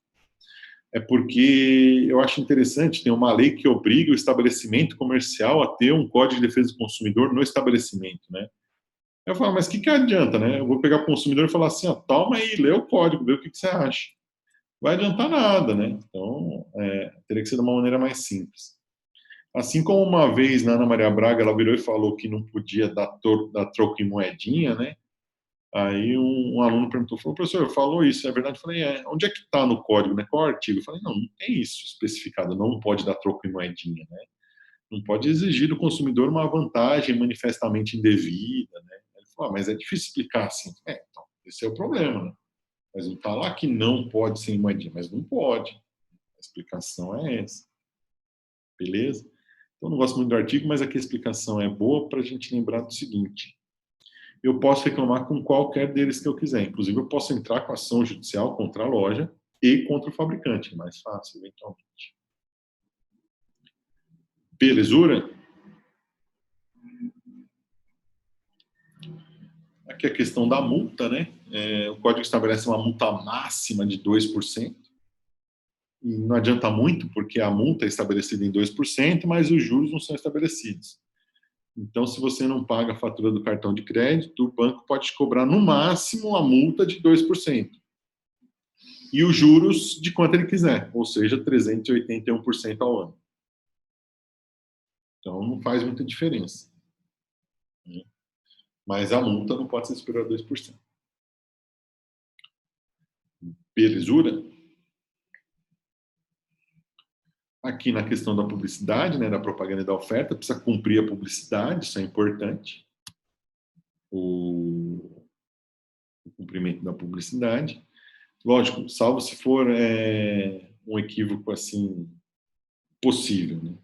É porque eu acho interessante, tem uma lei que obriga o estabelecimento comercial a ter um código de defesa do consumidor no estabelecimento, né? Eu falo, mas o que adianta, né? Eu vou pegar o consumidor e falar assim, ó, toma aí, lê o código, vê o que você acha. Vai adiantar nada, né? Então, teria que ser de uma maneira mais simples. Assim como uma vez na Ana Maria Braga, ela virou e falou que não podia dar troco em moedinha, né? Aí um aluno perguntou, falou, professor, falou isso, é verdade? Eu falei, onde é que está no código, né? Qual artigo? Eu falei, não tem isso especificado, não pode dar troco em moedinha, né? Não pode exigir do consumidor uma vantagem manifestamente indevida, né? Ele falou, mas é difícil explicar assim. Então, esse é o problema, né? Mas não está lá que não pode ser em moedinha, mas não pode. A explicação é essa. Beleza? Então, eu não gosto muito do artigo, mas aqui a explicação é boa para a gente lembrar do seguinte: eu posso reclamar com qualquer deles que eu quiser. Inclusive, eu posso entrar com ação judicial contra a loja e contra o fabricante. É mais fácil, eventualmente. Belezura? Aqui a questão da multa, né? O código estabelece uma multa máxima de 2%. E não adianta muito, porque a multa é estabelecida em 2%, mas os juros não são estabelecidos. Então, se você não paga a fatura do cartão de crédito, o banco pode te cobrar no máximo a multa de 2%. E os juros de quanto ele quiser, ou seja, 381% ao ano. Então, não faz muita diferença, né? Mas a multa não pode ser superior a 2%. Belezura? Aqui na questão da publicidade, né, da propaganda e da oferta, precisa cumprir a publicidade, isso é importante. O cumprimento da publicidade. Lógico, salvo se for um equívoco assim possível, né?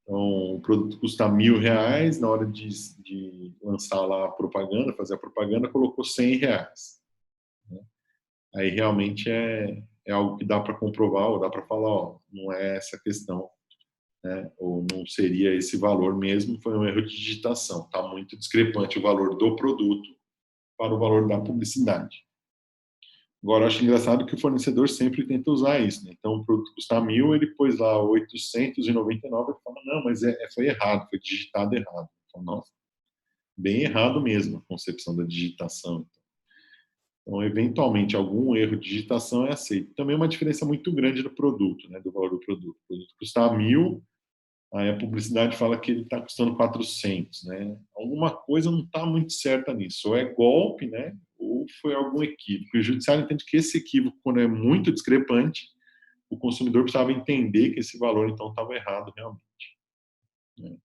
Então, o produto custa R$ 1.000, na hora de lançar lá a propaganda, fazer a propaganda, colocou R$ 100. Né? Aí realmente é algo que dá para comprovar, ou dá para falar, ó, não é essa questão, né? Ou não seria esse valor mesmo, foi um erro de digitação. Está muito discrepante o valor do produto para o valor da publicidade. Agora, eu acho engraçado que o fornecedor sempre tenta usar isso, né? Então, o produto custa 1.000, ele pôs lá 899, ele fala, não, mas foi errado, foi digitado errado. Falo, nossa, bem errado mesmo a concepção da digitação. Então, eventualmente, algum erro de digitação é aceito. Também é uma diferença muito grande do produto, né, do valor do produto. O produto custa 1.000, aí a publicidade fala que ele está custando 400, né? Alguma coisa não está muito certa nisso. Ou é golpe, né? Ou foi algum equívoco. E o judiciário entende que esse equívoco, quando é muito discrepante, o consumidor precisava entender que esse valor, então, estava errado realmente. Né?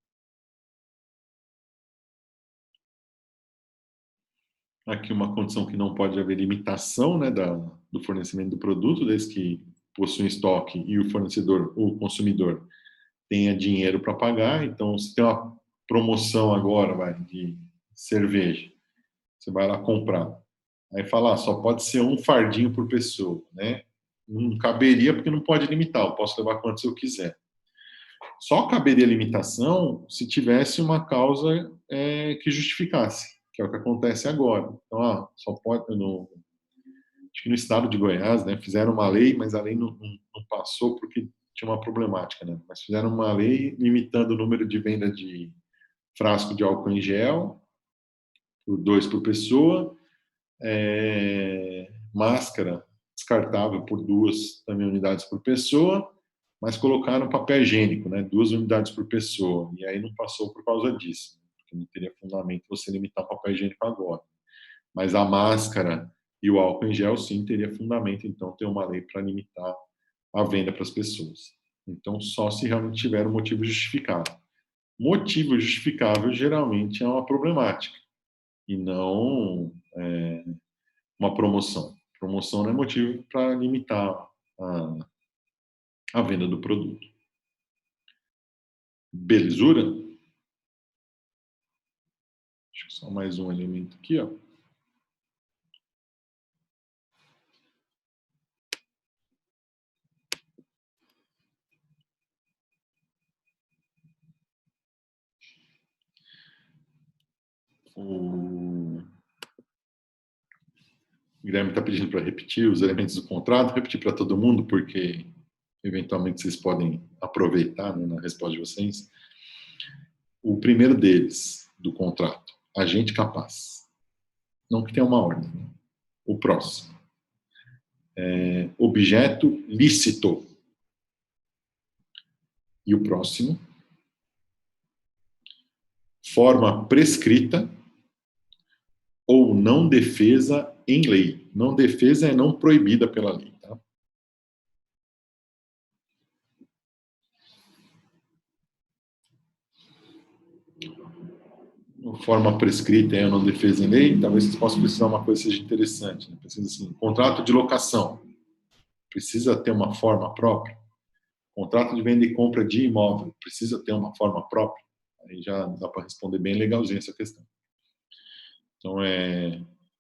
Aqui uma condição que não pode haver limitação, né, do fornecimento do produto, desde que possui estoque e o fornecedor, o consumidor, tenha dinheiro para pagar. Então, se tem uma promoção agora, de cerveja, você vai lá comprar. Aí fala, só pode ser um fardinho por pessoa, né? Não caberia porque não pode limitar, eu posso levar quantos eu quiser. Só caberia limitação se tivesse uma causa que justificasse, que é o que acontece agora. Então, só pode, acho que no estado de Goiás, né, fizeram uma lei, mas a lei não passou porque tinha uma problemática, né? Mas fizeram uma lei limitando o número de venda de frasco de álcool em gel, por 2 por pessoa, máscara descartável por 2 também unidades por pessoa, mas colocaram papel higiênico, né, 2 unidades por pessoa, e aí não passou por causa disso, porque não teria fundamento você limitar o papel higiênico agora. Mas a máscara e o álcool em gel, sim, teria fundamento, então, ter uma lei para limitar a venda para as pessoas. Então, só se realmente tiver um motivo justificável. Motivo justificável, geralmente, é uma problemática, e não uma promoção. Promoção não é motivo para limitar a venda do produto. Belezura? Acho que só mais um elemento aqui, ó. O Guilherme está pedindo para repetir os elementos do contrato, repetir para todo mundo, porque eventualmente vocês podem aproveitar, né, na resposta de vocês. O primeiro deles, do contrato, agente capaz. Não que tenha uma ordem. Né? O próximo. Objeto lícito. E o próximo. Forma prescrita ou não defesa em lei. Não defesa é não proibida pela lei. Tá? Forma prescrita é não defesa em lei, talvez vocês possam precisar uma coisa que seja interessante. Né? Precisa assim, contrato de locação. Precisa ter uma forma própria. Contrato de venda e compra de imóvel. Precisa ter uma forma própria. Aí já dá para responder bem legalzinho essa questão. Então,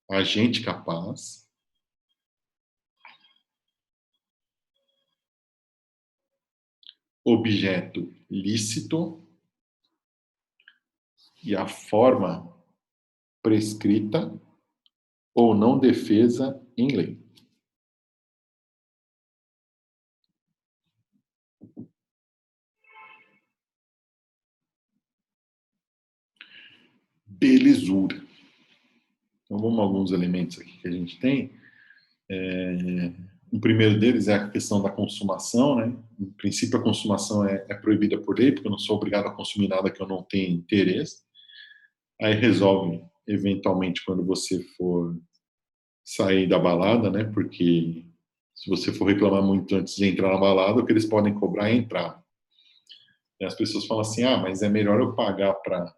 agente capaz, objeto lícito e a forma prescrita ou não defesa em lei. Belezura. Então, vamos a alguns elementos aqui que a gente tem. O primeiro deles é a questão da consumação, né? Em princípio, a consumação é proibida por lei, porque eu não sou obrigado a consumir nada que eu não tenha interesse. Aí resolve, eventualmente, quando você for sair da balada, né? Porque se você for reclamar muito antes de entrar na balada, o que eles podem cobrar é entrar. E as pessoas falam assim, mas é melhor eu pagar para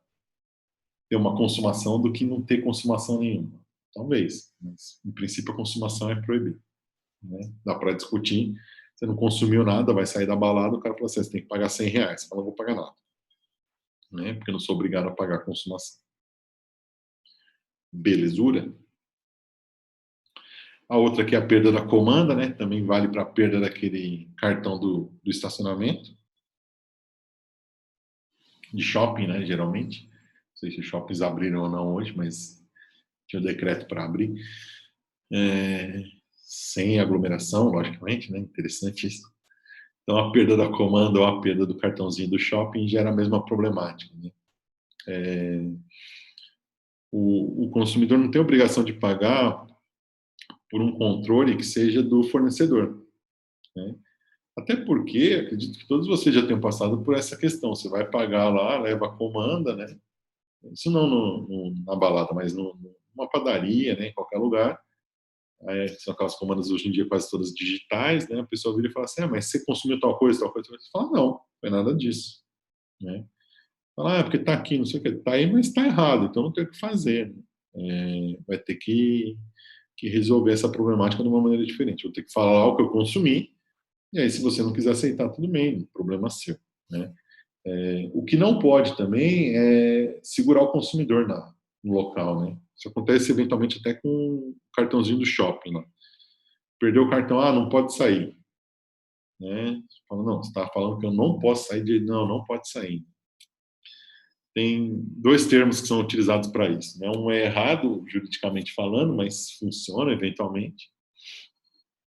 ter uma consumação do que não ter consumação nenhuma. Talvez, mas em princípio a consumação é proibida. Né? Dá para discutir. Você não consumiu nada, vai sair da balada, o cara fala assim, você tem que pagar R$ 100. Você fala, não vou pagar nada. Né? Porque eu não sou obrigado a pagar a consumação. Belezura. A outra que é a perda da comanda, né? Também vale para a perda daquele cartão do estacionamento, de shopping, né? Geralmente. Não sei se os shoppings abriram ou não hoje, mas tinha o decreto para abrir. Sem aglomeração, logicamente, né? Interessante isso. Então, a perda da comanda ou a perda do cartãozinho do shopping gera a mesma problemática, né? O consumidor não tem obrigação de pagar por um controle que seja do fornecedor, né? Até porque, acredito que todos vocês já tenham passado por essa questão. Você vai pagar lá, leva a comanda, né? Isso não na balada, mas numa padaria, né? Em qualquer lugar. São aquelas comandas hoje em dia quase todas digitais, né? A pessoa vira e fala assim, mas você consumiu tal coisa, tal coisa? Você fala, não, não é nada disso, né? Fala, porque tá aqui, não sei o que, tá aí, mas tá errado, então não tem o que fazer, né? Vai ter que resolver essa problemática de uma maneira diferente. Vou ter que falar o que eu consumi, e aí se você não quiser aceitar, tudo bem, problema seu, né? O que não pode também é segurar o consumidor no local, né? Isso acontece eventualmente até com o cartãozinho do shopping, né? Perdeu o cartão, não pode sair, né? Você fala, não, você está falando que eu não posso sair não, não pode sair. Tem dois termos que são utilizados para isso, né? Um é errado, juridicamente falando, mas funciona eventualmente,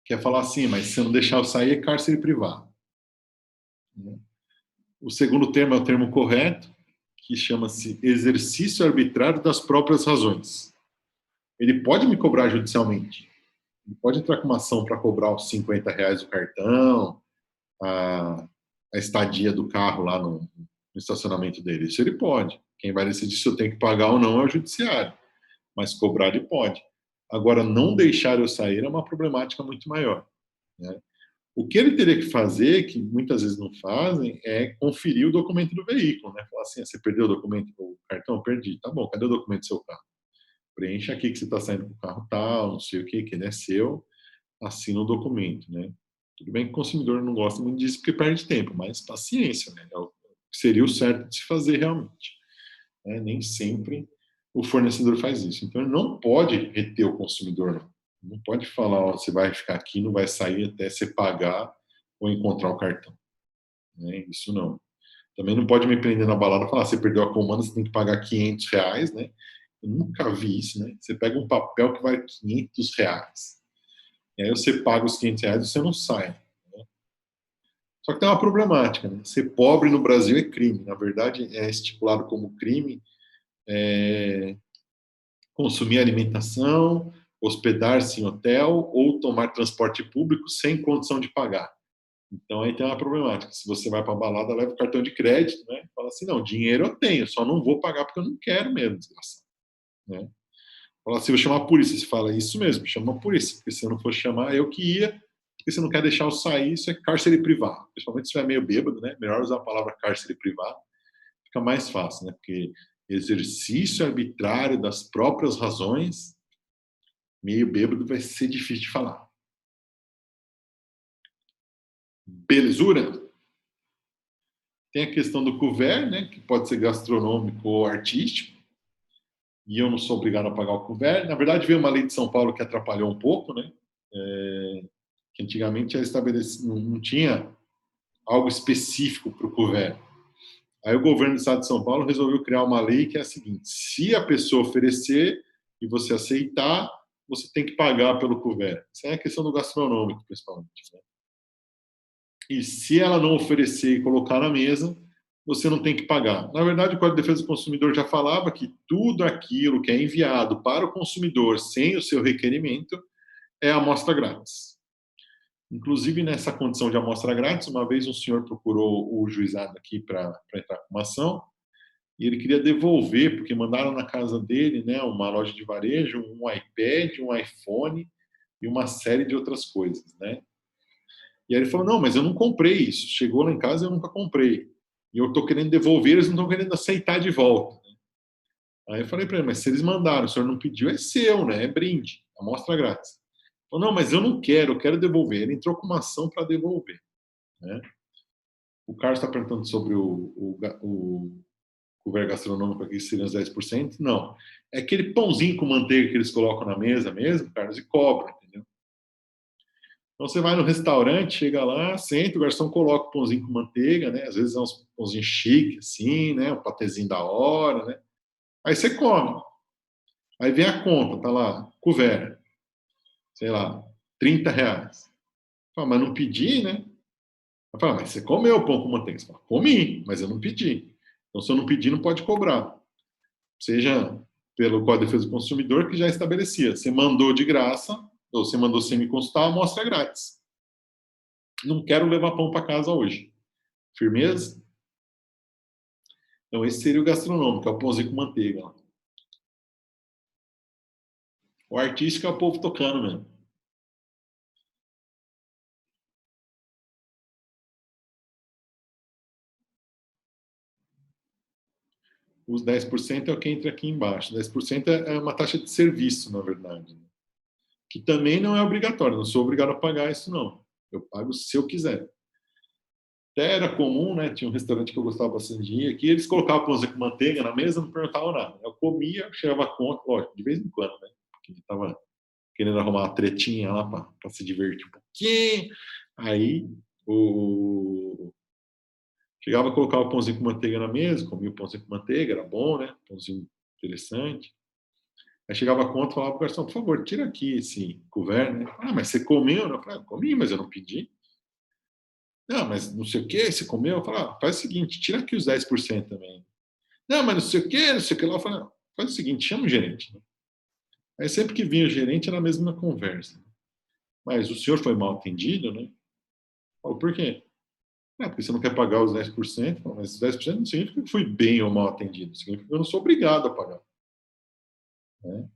que é falar assim, mas se você não deixar eu sair, é cárcere privado, né? O segundo termo é o termo correto, que chama-se exercício arbitrário das próprias razões. Ele pode me cobrar judicialmente, ele pode entrar com uma ação para cobrar os R$ 50 do cartão, a estadia do carro lá no estacionamento dele. Isso ele pode. Quem vai decidir se eu tenho que pagar ou não é o judiciário, mas cobrar ele pode. Agora, não deixar eu sair é uma problemática muito maior, né? O que ele teria que fazer, que muitas vezes não fazem, é conferir o documento do veículo, né? Falar assim, você perdeu o documento, o cartão? Perdi. Tá bom, cadê o documento do seu carro? Preencha aqui que você está saindo com o carro tal, não sei o que ele é seu, assina o documento, né? Tudo bem que o consumidor não gosta muito disso porque perde tempo, mas paciência, né? Seria o certo de se fazer realmente, né? Nem sempre o fornecedor faz isso. Então, ele não pode reter o consumidor, não. Não pode falar, ó, você vai ficar aqui, não vai sair até você pagar ou encontrar o cartão, né? Isso não. Também não pode me prender na balada e falar, você perdeu a comanda, você tem que pagar R$ 500, né? Eu nunca vi isso, né? Você pega um papel que vale R$ 500, e aí você paga os R$ 500 e você não sai, né? Só que tem uma problemática, né? Ser pobre no Brasil é crime. Na verdade, é estipulado como crime consumir alimentação, hospedar-se em hotel ou tomar transporte público sem condição de pagar. Então aí tem uma problemática. Se você vai para a balada, leva o cartão de crédito, né? Fala assim, não, dinheiro eu tenho, só não vou pagar porque eu não quero mesmo, desgraçado, né? Fala assim, vou chamar a polícia. Você fala, isso mesmo, chama a polícia, porque se eu não for chamar, eu que ia, porque você não quer deixar eu sair, isso é cárcere privado. Principalmente se estiver meio bêbado, né? Melhor usar a palavra cárcere privado, fica mais fácil, né? Porque exercício arbitrário das próprias razões, meio bêbado, vai ser difícil de falar. Belezura? Tem a questão do couvert, né? Que pode ser gastronômico ou artístico, e eu não sou obrigado a pagar o couvert. Na verdade, veio uma lei de São Paulo que atrapalhou um pouco, né? Que antigamente era estabelecido, não tinha algo específico para o couvert. Aí o governo do estado de São Paulo resolveu criar uma lei que é a seguinte: se a pessoa oferecer e você aceitar, você tem que pagar pelo couvert. Isso é a questão do gastronômico, principalmente, né? E se ela não oferecer e colocar na mesa, você não tem que pagar. Na verdade, o Código de Defesa do Consumidor já falava que tudo aquilo que é enviado para o consumidor sem o seu requerimento é amostra grátis. Inclusive, nessa condição de amostra grátis, uma vez um senhor procurou o juizado aqui para entrar com uma ação, e ele queria devolver, porque mandaram na casa dele, né, uma loja de varejo, um iPad, um iPhone e uma série de outras coisas, né? E aí ele falou, não, mas eu não comprei isso. Chegou lá em casa e eu nunca comprei. E eu estou querendo devolver, eles não estão querendo aceitar de volta. Aí eu falei para ele, mas se eles mandaram, o senhor não pediu, é seu, né? É brinde, amostra grátis. Ele falou, não, mas eu não quero, eu quero devolver. Ele entrou com uma ação para devolver, né? O Carlos está perguntando sobre o couvert gastronômico aqui, seriam os 10%. Não. É aquele pãozinho com manteiga que eles colocam na mesa mesmo, Carlos, e cobram, entendeu? Então você vai no restaurante, chega lá, senta, o garçom coloca o pãozinho com manteiga, né? Às vezes é uns pãozinho chique, assim, né? Um patezinho da hora, né? Aí você come. Aí vem a conta, tá lá, couvert, sei lá, R$ 30. Fala, mas não pedi, né? Eu falo, mas você comeu o pão com manteiga? Você fala, comi, mas eu não pedi. Então, se eu não pedir, não pode cobrar. Seja pelo Código de Defesa do Consumidor, que já estabelecia. Você mandou de graça, ou você mandou sem me consultar, amostra grátis. Não quero levar pão para casa hoje. Firmeza? Então, esse seria o gastronômico, é o pãozinho com manteiga. O artístico é o povo tocando mesmo. Os 10% é o que entra aqui embaixo. 10% é uma taxa de serviço, na verdade. Que também não é obrigatório. Não sou obrigado a pagar isso, não. Eu pago se eu quiser. Até era comum, né? Tinha um restaurante que eu gostava bastante de ir aqui, eles colocavam pãozinho com manteiga na mesa, não perguntavam nada. Eu comia, chegava a conta, lógico, de vez em quando, né? Porque ele tava querendo arrumar uma tretinha lá para se divertir um pouquinho. Aí o... chegava a colocar o pãozinho com manteiga na mesa, comia o pãozinho com manteiga, era bom, né? Pãozinho interessante. Aí chegava a conta e falava pro garçom, por favor, tira aqui esse couvert, né? Ah, mas você comeu? Eu falei, comi, mas eu não pedi. Não, mas não sei o que, você comeu? Eu falei, faz o seguinte, tira aqui os 10% também. Não, mas não sei o que, não sei o que lá. Eu falei, faz o seguinte, chama o gerente. Né? Aí sempre que vinha o gerente era a mesma conversa. Mas o senhor foi mal atendido, né? Eu falo, por quê? Porque você não quer pagar os 10%. Eu falo, mas os 10% não significa que fui bem ou mal atendido, significa que eu não sou obrigado a pagar. Né?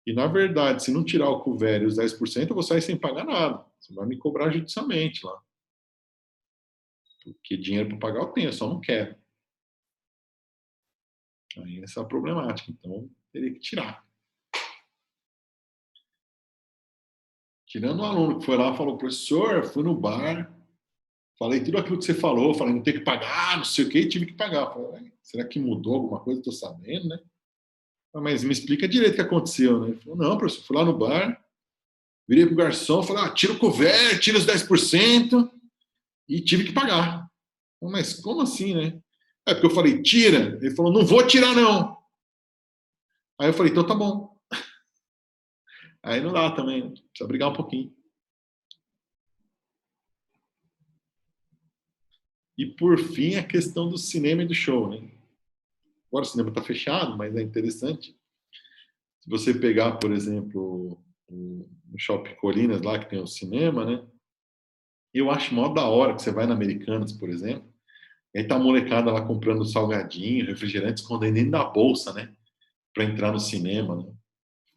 E, na verdade, se não tirar o couvert e os 10%, eu vou sair sem pagar nada. Você vai me cobrar judicialmente lá. Porque dinheiro para pagar eu tenho, eu só não quero. Aí essa é a problemática. Então, teria que tirar. Tirando um aluno que foi lá e falou, professor, fui no bar, falei tudo aquilo que você falou, falei, não tem que pagar, não sei o quê, e tive que pagar. Falei, será que mudou alguma coisa? Estou sabendo, né? Mas me explica direito o que aconteceu, né? Ele falou, não, professor, fui lá no bar, virei pro garçom, falei, tira o couvert, tira os 10% e tive que pagar. Mas como assim, né? É porque eu falei, tira. Ele falou, não vou tirar, não. Aí eu falei, então tá bom. Aí não dá também, né? Precisa brigar um pouquinho. E por fim, a questão do cinema e do show, né? Agora o cinema está fechado, mas é interessante. Se você pegar, por exemplo, o Shopping Colinas, lá que tem o cinema, né? Eu acho mó da hora que você vai na Americanas, por exemplo, e aí tá a molecada lá comprando salgadinho, refrigerante, escondendo dentro da bolsa, né? Para entrar no cinema, né?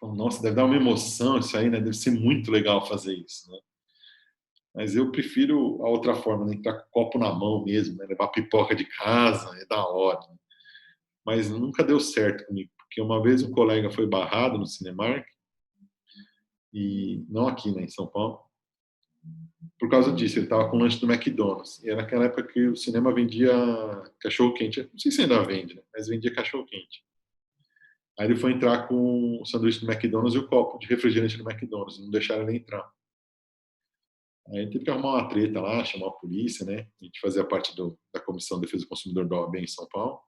Nossa, deve dar uma emoção isso aí, né? Deve ser muito legal fazer isso, né? Mas eu prefiro a outra forma, né? Entrar com o copo na mão mesmo, né? Levar pipoca de casa, é da hora. Né? Mas nunca deu certo comigo, porque uma vez um colega foi barrado no Cinemark, e não aqui, né, em São Paulo, por causa disso. Ele estava com o lanche do McDonald's. E era naquela época que o cinema vendia cachorro-quente. Não sei se ainda vende, né? Mas vendia cachorro-quente. Aí ele foi entrar com o sanduíche do McDonald's e o copo de refrigerante do McDonald's. Não deixaram ele entrar. Aí teve que arrumar uma treta lá, chamar a polícia, né? A gente fazia parte da Comissão de Defesa do Consumidor da OAB em São Paulo.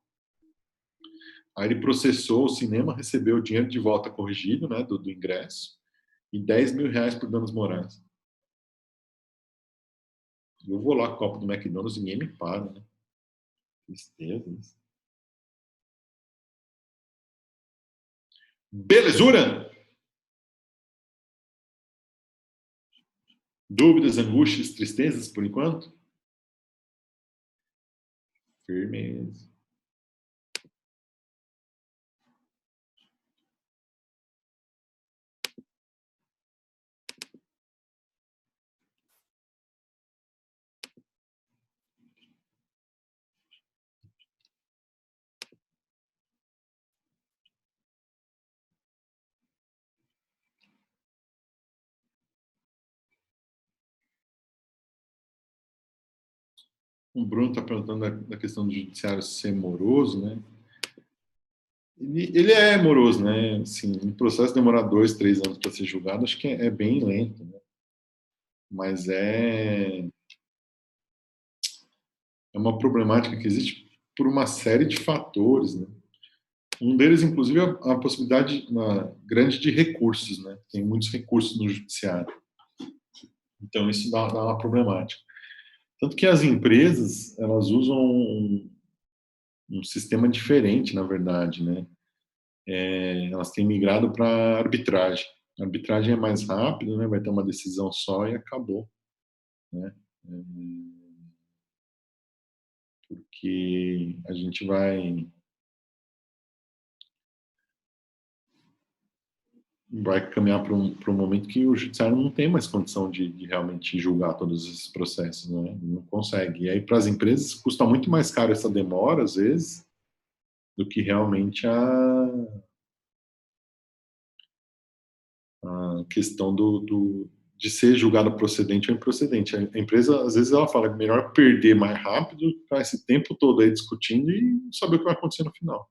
Aí ele processou o cinema, recebeu o dinheiro de volta corrigido, né, do ingresso, e R$ 10.000 por danos morais. Eu vou lá com o copo do McDonald's e ninguém me para, né? Tristeza. Isso. Belezura? Dúvidas, angústias, tristezas por enquanto? Firmeza. O Bruno está perguntando da questão do judiciário ser moroso, né? Ele é moroso, né? Assim, o processo demorar 2, 3 anos para ser julgado, acho que é bem lento, né? Mas é uma problemática que existe por uma série de fatores, né? Um deles, inclusive, é a possibilidade grande de recursos, né? Tem muitos recursos no judiciário. Então, isso dá uma problemática. Tanto que as empresas, elas usam um sistema diferente, na verdade, né? Elas têm migrado para arbitragem. A arbitragem é mais rápido, né? Vai ter uma decisão só e acabou, né? Porque a gente vai caminhar para um momento que o judiciário não tem mais condição de realmente julgar todos esses processos, né? Não consegue. E aí, para as empresas, custa muito mais caro essa demora, às vezes, do que realmente a questão de ser julgado procedente ou improcedente. A empresa, às vezes, ela fala que é melhor perder mais rápido, ficar esse tempo todo aí discutindo e saber o que vai acontecer no final.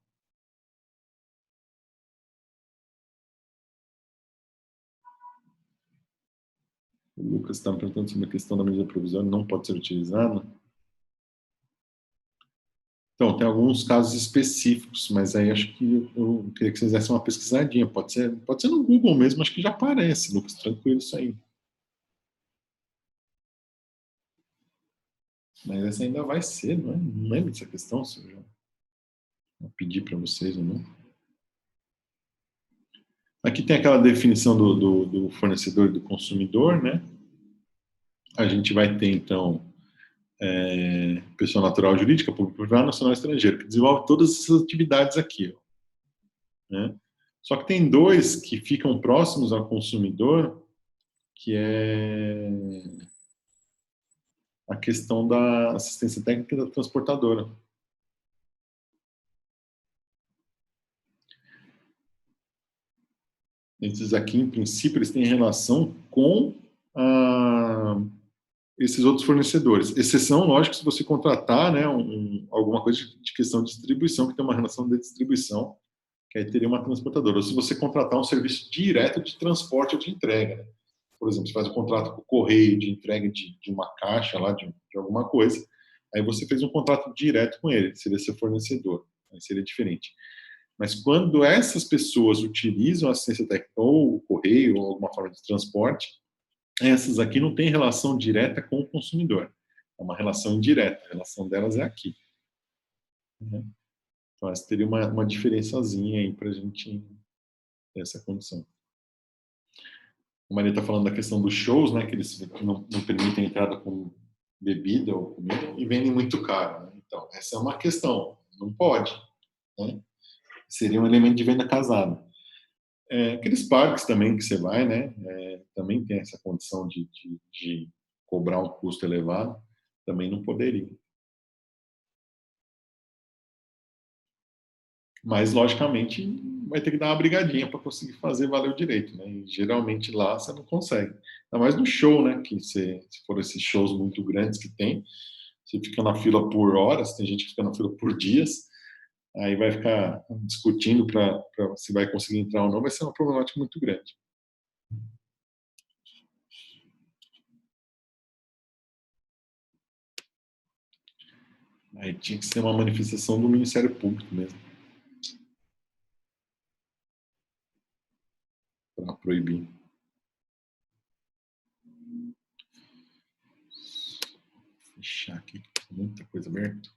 O Lucas está me perguntando sobre a questão da medida provisória não pode ser utilizada. Então, tem alguns casos específicos, mas aí acho que eu queria que vocês dessem uma pesquisadinha. Pode ser no Google mesmo, acho que já aparece, Lucas, tranquilo isso aí. Mas essa ainda vai ser, não é? Não lembro dessa questão, se eu já pedi para vocês ou não. Aqui tem aquela definição do fornecedor e do consumidor, né? A gente vai ter, então, pessoa natural jurídica, público privado, nacional e estrangeiro, que desenvolve todas essas atividades aqui, ó, né? Só que tem dois que ficam próximos ao consumidor, que é a questão da assistência técnica da transportadora. Esses aqui, em princípio, eles têm relação com esses outros fornecedores. Exceção, lógico, se você contratar, né, alguma coisa de questão de distribuição, que tem uma relação de distribuição, que aí teria uma transportadora. Ou se você contratar um serviço direto de transporte ou de entrega, né? Por exemplo, você faz um contrato com o correio de entrega de uma caixa lá, de alguma coisa, aí você fez um contrato direto com ele, seria seu fornecedor, aí seria diferente. Mas quando essas pessoas utilizam a assistência técnica ou o correio ou alguma forma de transporte, essas aqui não têm relação direta com o consumidor. É uma relação indireta. A relação delas é aqui, né? Então, essa teria uma diferençazinha aí para a gente ter essa condição. A Maria está falando da questão dos shows, né? Que eles não permitem entrada com bebida ou comida e vendem muito caro, né? Então, essa é uma questão. Não pode, né? Seria um elemento de venda casada. Aqueles parques também que você vai, né? Também tem essa condição de cobrar um custo elevado, também não poderia. Mas, logicamente, vai ter que dar uma brigadinha para conseguir fazer valer o direito, né? E, geralmente lá você não consegue. Ainda mais no show, né? Que se for esses shows muito grandes que tem, você fica na fila por horas, tem gente que fica na fila por dias, aí vai ficar discutindo para se vai conseguir entrar ou não, vai ser uma problemática muito grande. Aí tinha que ser uma manifestação do Ministério Público mesmo, para proibir. Fechar aqui, muita coisa aberta.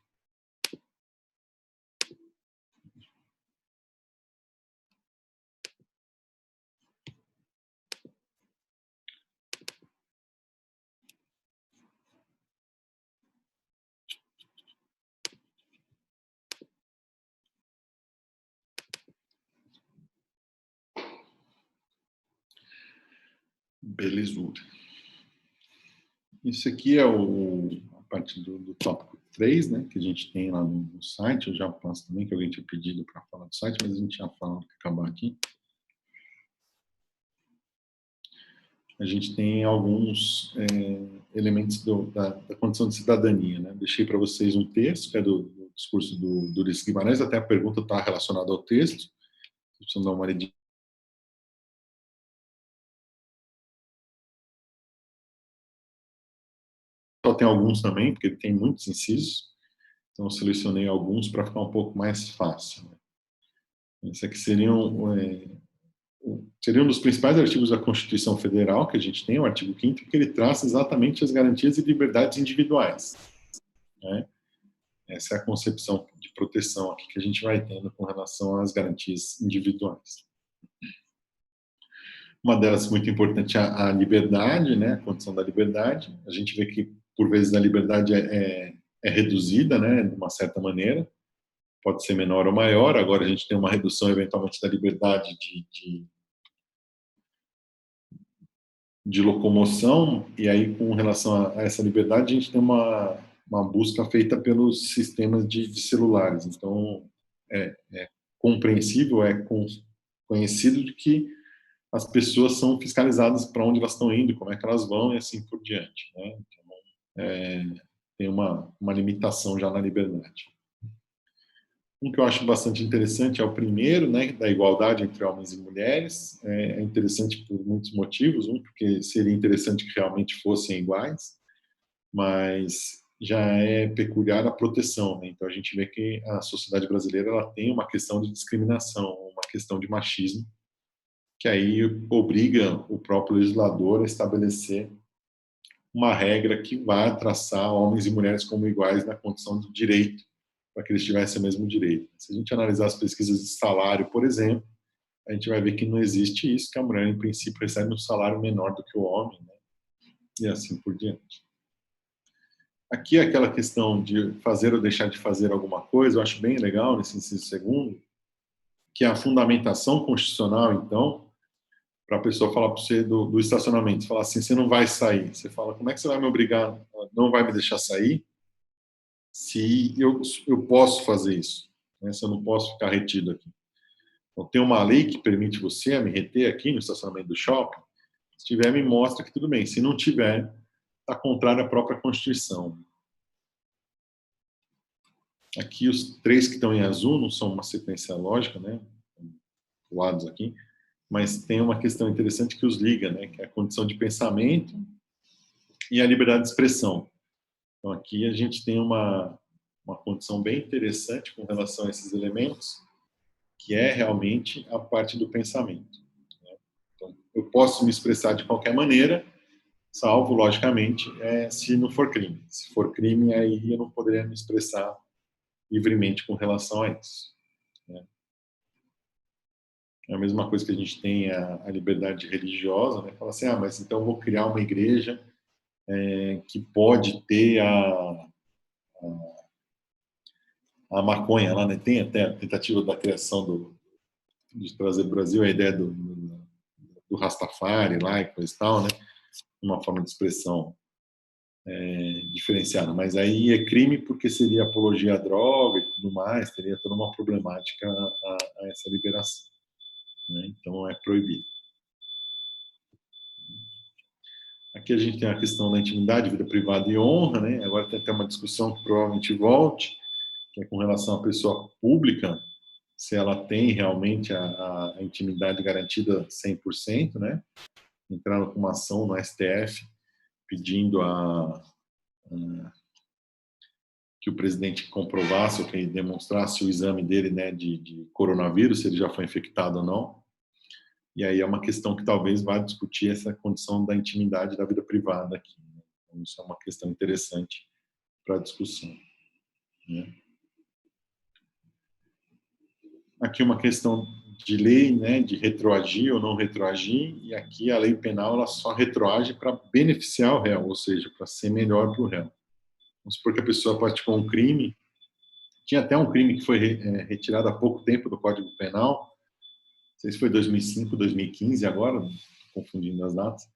Belezura. Isso aqui é a parte do tópico 3, né, que a gente tem lá no site. Eu já passo também, que alguém tinha pedido para falar do site, mas a gente já fala que acabar aqui. A gente tem alguns elementos da condição de cidadania, né? Deixei para vocês um texto, que é do discurso do Ulisses Guimarães, até a pergunta está relacionada ao texto, precisam dar uma olhadinha. Só tem alguns também, porque ele tem muitos incisos, então eu selecionei alguns para ficar um pouco mais fácil. Né? Esse aqui seriam um dos principais artigos da Constituição Federal que a gente tem, o artigo 5º, que ele traz exatamente as garantias e liberdades individuais. Né? Essa é a concepção de proteção aqui que a gente vai tendo com relação às garantias individuais. Uma delas muito importante é a liberdade, né? A condição da liberdade. A gente vê que, por vezes, a liberdade é reduzida, né? De uma certa maneira. Pode ser menor ou maior. Agora a gente tem uma redução, eventualmente, da liberdade de locomoção. E aí, com relação a essa liberdade, a gente tem uma busca feita pelos sistemas de celulares. Então, é compreensível, conhecido de que as pessoas são fiscalizadas para onde elas estão indo, como é que elas vão e assim por diante. Né? Então, tem uma limitação já na liberdade. Um que eu acho bastante interessante é o primeiro, né, da igualdade entre homens e mulheres. É interessante por muitos motivos. Um, porque seria interessante que realmente fossem iguais, mas já é peculiar a proteção. Né? Então, a gente vê que a sociedade brasileira ela tem uma questão de discriminação, uma questão de machismo, que aí obriga o próprio legislador a estabelecer uma regra que vai traçar homens e mulheres como iguais na condição do direito, para que eles tivessem o mesmo direito. Se a gente analisar as pesquisas de salário, por exemplo, a gente vai ver que não existe isso, que a mulher, em princípio, recebe um salário menor do que o homem, né? E assim por diante. Aqui é aquela questão de fazer ou deixar de fazer alguma coisa, eu acho bem legal nesse inciso segundo, que é a fundamentação constitucional, então, para a pessoa falar para você do estacionamento, falar assim, você não vai sair. Você fala, como é que você vai me obrigar, não vai me deixar sair, se eu posso fazer isso? Né? Se eu não posso ficar retido aqui. Então, tem uma lei que permite você me reter aqui no estacionamento do shopping. Se tiver, me mostra que tudo bem. Se não tiver, está contrário à própria Constituição. Aqui, os 3 que estão em azul não são uma sequência lógica, né? Coados aqui. Mas tem uma questão interessante que os liga, né? Que é a condição de pensamento e a liberdade de expressão. Então, aqui a gente tem uma condição bem interessante com relação a esses elementos, que é realmente a parte do pensamento. Né? Então, eu posso me expressar de qualquer maneira, salvo, logicamente, se não for crime. Se for crime, aí eu não poderia me expressar livremente com relação a isso. Né? É a mesma coisa que a gente tem a liberdade religiosa, né? Fala assim, mas então eu vou criar uma igreja que pode ter a maconha lá, né? Tem até a tentativa da criação de trazer para o Brasil a ideia do Rastafari lá e coisa e tal, né? Uma forma de expressão diferenciada. Mas aí é crime porque seria apologia à droga e tudo mais, teria toda uma problemática a essa liberação. Né? Então é proibido. Aqui a gente tem a questão da intimidade, vida privada e honra, né? Agora tem até uma discussão que provavelmente volte, que é com relação à pessoa pública, se ela tem realmente a intimidade garantida 100%, né? Entraram com uma ação no STF pedindo que o presidente comprovasse ou que demonstrasse o exame dele, né, de coronavírus, se ele já foi infectado ou não. E aí é uma questão que talvez vá discutir essa condição da intimidade da vida privada aqui. Né? Então, isso é uma questão interessante para a discussão. Né? Aqui uma questão de lei, né, de retroagir ou não retroagir, e aqui a lei penal ela só retroage para beneficiar o réu, ou seja, para ser melhor para o réu. Vamos supor que a pessoa praticou um crime, tinha até um crime que foi retirado há pouco tempo do Código Penal, não sei se foi 2005, 2015 agora, confundindo as datas,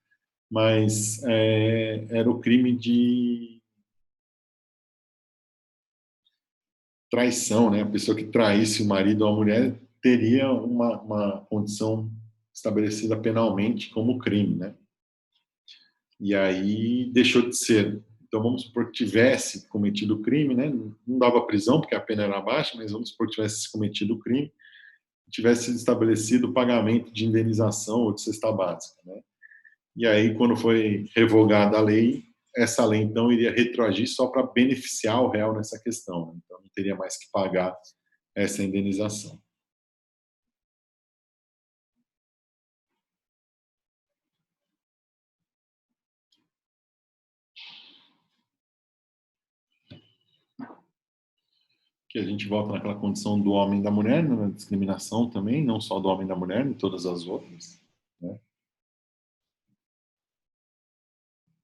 mas era o crime de traição, né? A pessoa que traísse o marido ou a mulher teria uma condição estabelecida penalmente como crime, né? E aí deixou de ser. Então, vamos supor que tivesse cometido o crime, né? Não dava prisão, porque a pena era baixa, mas vamos supor que tivesse cometido o crime, tivesse sido estabelecido o pagamento de indenização ou de cesta básica, né? E aí, quando foi revogada a lei, essa lei, então, iria retroagir só para beneficiar o réu nessa questão, né? Então, não teria mais que pagar essa indenização. Que a gente volta naquela condição do homem e da mulher, né, na discriminação também, não só do homem e da mulher, em todas as outras, né?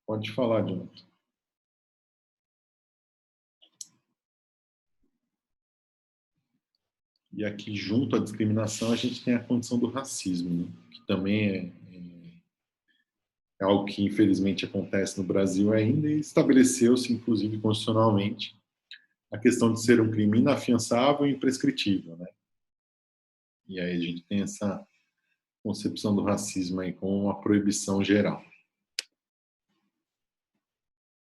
Pode falar, Jonathan. E aqui, junto à discriminação, a gente tem a condição do racismo, né? Que também é algo que, infelizmente, acontece no Brasil ainda e estabeleceu-se, inclusive, constitucionalmente, a questão de ser um crime inafiançável e imprescritível, né? E aí a gente tem essa concepção do racismo aí como uma proibição geral.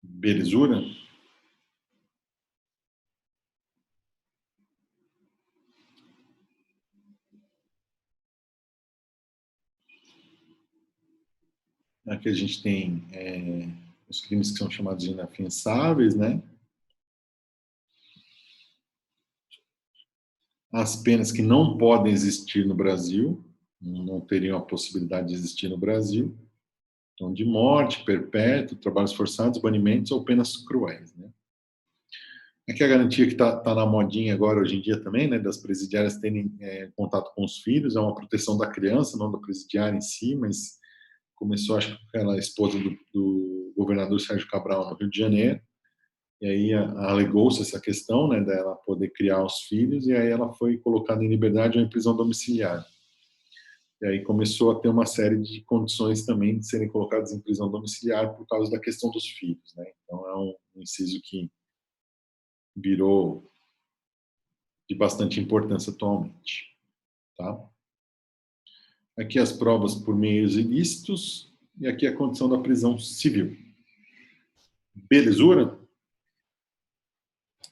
Belezura? Aqui a gente tem os crimes que são chamados de inafiançáveis, né? As penas que não podem existir no Brasil, não teriam a possibilidade de existir no Brasil. Então, de morte, perpétuo, trabalhos forçados, banimentos ou penas cruéis, né? Aqui a garantia que tá na modinha agora, hoje em dia também, né, das presidiárias terem contato com os filhos, é uma proteção da criança, não do presidiário em si, mas começou, acho que, com aquela esposa do governador Sérgio Cabral, no Rio de Janeiro, e aí alegou-se essa questão, né, dela poder criar os filhos, e aí ela foi colocada em liberdade ou em prisão domiciliar. E aí começou a ter uma série de condições também de serem colocadas em prisão domiciliar por causa da questão dos filhos, né? Então é um inciso que virou de bastante importância atualmente, tá? Aqui as provas por meios ilícitos e aqui a condição da prisão civil. Belezura?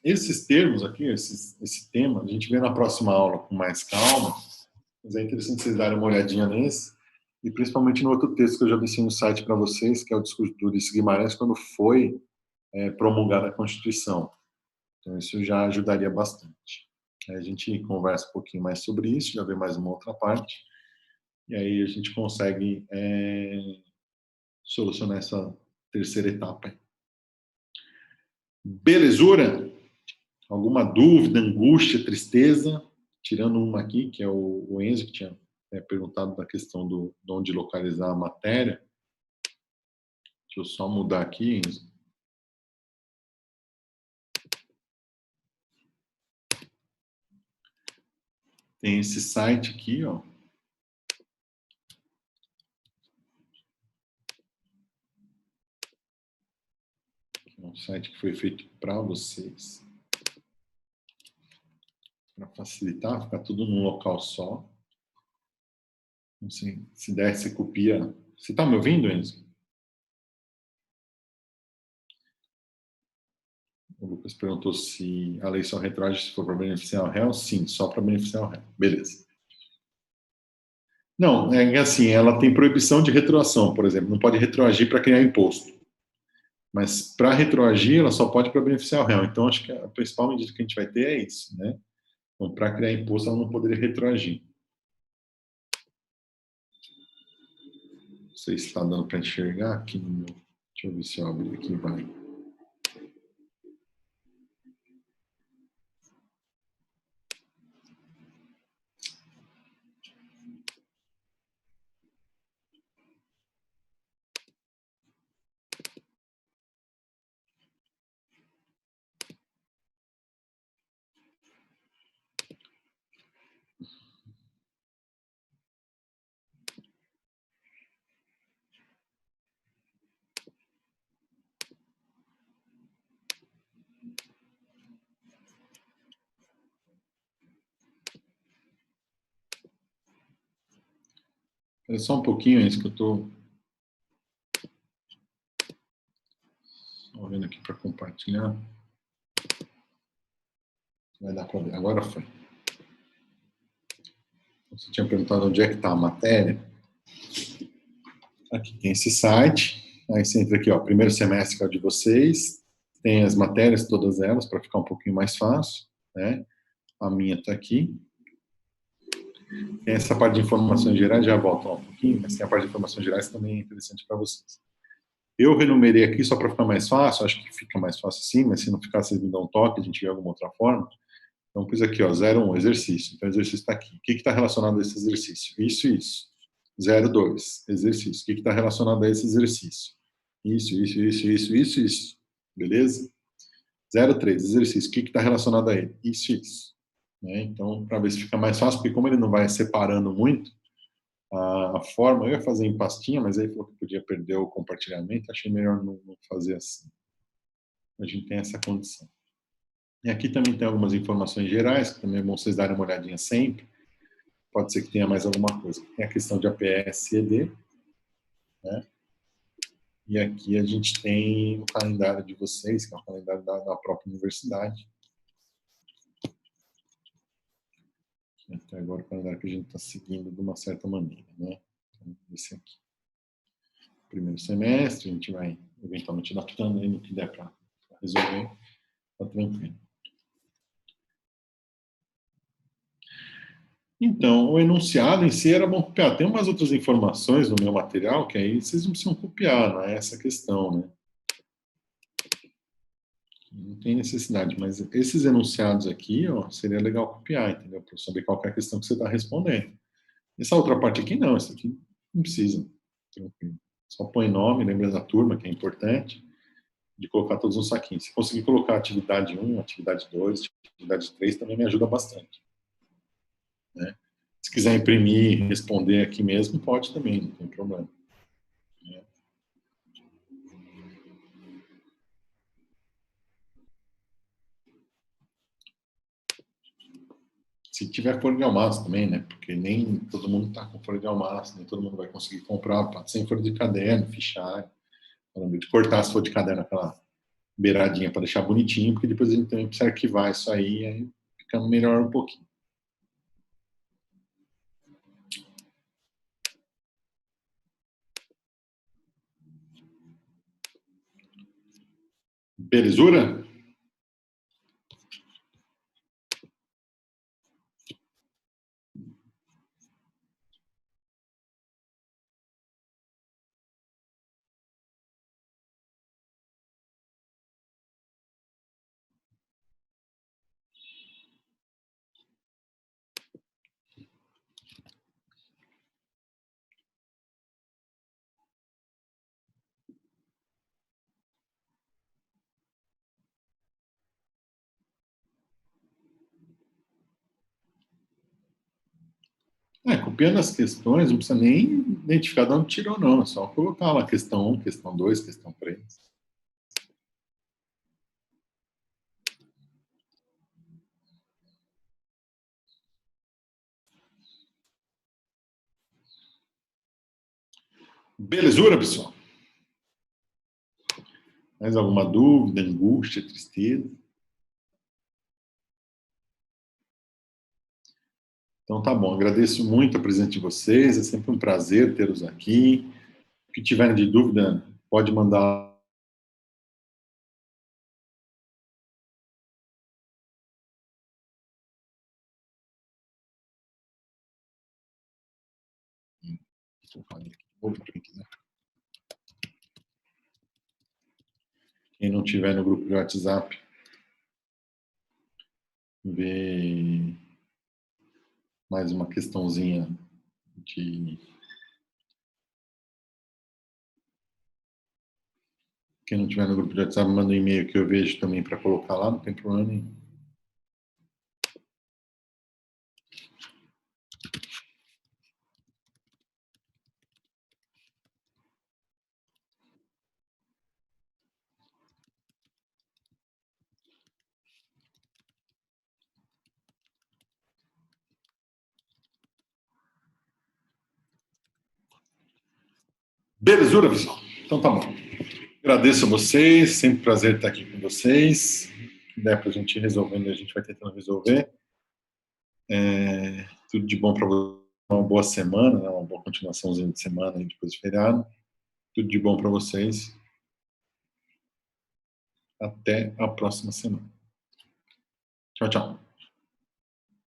Esses termos aqui, esse tema, a gente vê na próxima aula com mais calma, mas é interessante vocês darem uma olhadinha nesse, e principalmente no outro texto que eu já deixei no site para vocês, que é o discurso do Ulisses Guimarães, quando foi promulgada a Constituição. Então, isso já ajudaria bastante. Aí a gente conversa um pouquinho mais sobre isso, já vê mais uma outra parte, e aí a gente consegue solucionar essa terceira etapa. Belezura? Alguma dúvida, angústia, tristeza? Tirando uma aqui, que é o Enzo, que tinha perguntado da questão de onde localizar a matéria. Deixa eu só mudar aqui, Enzo. Tem esse site aqui, ó. É um site que foi feito para vocês. Para facilitar, ficar tudo num local só. Assim, se der, você copia. Você está me ouvindo, Enzo? O Lucas perguntou se a lei só retroage se for para beneficiar o réu. Sim, só para beneficiar o réu. Beleza. Não, é assim, ela tem proibição de retroação, por exemplo. Não pode retroagir para criar imposto. Mas para retroagir, ela só pode para beneficiar o réu. Então, acho que a principal medida que a gente vai ter é isso, né? Então, para criar imposto, ela não poderia retroagir. Não sei se está dando para enxergar aqui no meu. Deixa eu ver se eu abrir aqui, vai. É só um pouquinho, é isso que eu estou. Estou vendo aqui para compartilhar. Vai dar para ver. Agora foi. Você tinha perguntado onde é que está a matéria. Aqui tem esse site. Aí você entra aqui, ó, primeiro semestre que é o de vocês. Tem as matérias, todas elas, para ficar um pouquinho mais fácil, né? A minha está aqui. Tem essa parte de informações gerais, já volto lá um pouquinho, mas tem a parte de informações gerais que também é interessante para vocês. Eu renumerei aqui só para ficar mais fácil, acho que fica mais fácil sim, mas se não ficar, vocês me dão um toque, a gente vê alguma outra forma. Então, pus aqui, ó, 01, exercício. Então, o exercício está aqui. O que está relacionado a esse exercício? Isso, isso. 02, exercício. O que está relacionado a esse exercício? Isso. Beleza? 03, exercício. O que está relacionado a ele? Isso. Né? Então, para ver se fica mais fácil, porque como ele não vai separando muito, a forma, eu ia fazer em pastinha, mas aí falou que podia perder o compartilhamento, achei melhor não fazer assim. A gente tem essa condição. E aqui também tem algumas informações gerais, que também é bom vocês darem uma olhadinha sempre. Pode ser que tenha mais alguma coisa. Tem a questão de APS e ED, né? E aqui a gente tem o calendário de vocês, que é o calendário da própria universidade. Até agora o calendário que a gente está seguindo de uma certa maneira, né? Então, esse aqui. Primeiro semestre, a gente vai eventualmente adaptando aí no que der para resolver. Tá tranquilo. Então, o enunciado em si era bom copiar. Tem umas outras informações no meu material que aí vocês não precisam copiar, não é essa a questão, né? Não tem necessidade, mas esses enunciados aqui, ó, seria legal copiar, entendeu? Para saber qual é a questão que você está respondendo. Essa outra parte aqui não, essa aqui não precisa. Tranquilo. Só põe nome, lembra da turma, que é importante, de colocar todos no saquinho. Se conseguir colocar atividade 1, atividade 2, atividade 3, também me ajuda bastante. Né? Se quiser imprimir, responder aqui mesmo, pode também, não tem problema. Né? Se tiver folha de almaço também, né? Porque nem todo mundo está com folha de almaço, nem todo mundo vai conseguir comprar, sem folha de caderno, fichário. Falando de cortar se for de caderno, aquela beiradinha para deixar bonitinho, porque depois a gente também precisa arquivar isso aí fica melhor um pouquinho. Belezura? Copiando as questões, não precisa nem identificar de onde tirou, não. É só colocar lá questão 1, questão 2, questão 3. Belezura, pessoal? Mais alguma dúvida, angústia, tristeza? Então tá bom, agradeço muito a presença de vocês, é sempre um prazer tê-los aqui. O que tiverem de dúvida, pode mandar. Quem não tiver no grupo de WhatsApp, vê mais uma questãozinha de... Quem não tiver no grupo de WhatsApp, manda um e-mail que eu vejo também para colocar lá, não tem problema nenhum. Belezura, pessoal? Então tá bom. Agradeço a vocês, sempre um prazer estar aqui com vocês. Se der para a gente ir resolvendo, a gente vai tentando resolver. Tudo de bom para vocês, uma boa semana, né? Uma boa continuaçãozinha de semana aí depois do feriado. Tudo de bom para vocês. Até a próxima semana. Tchau, tchau.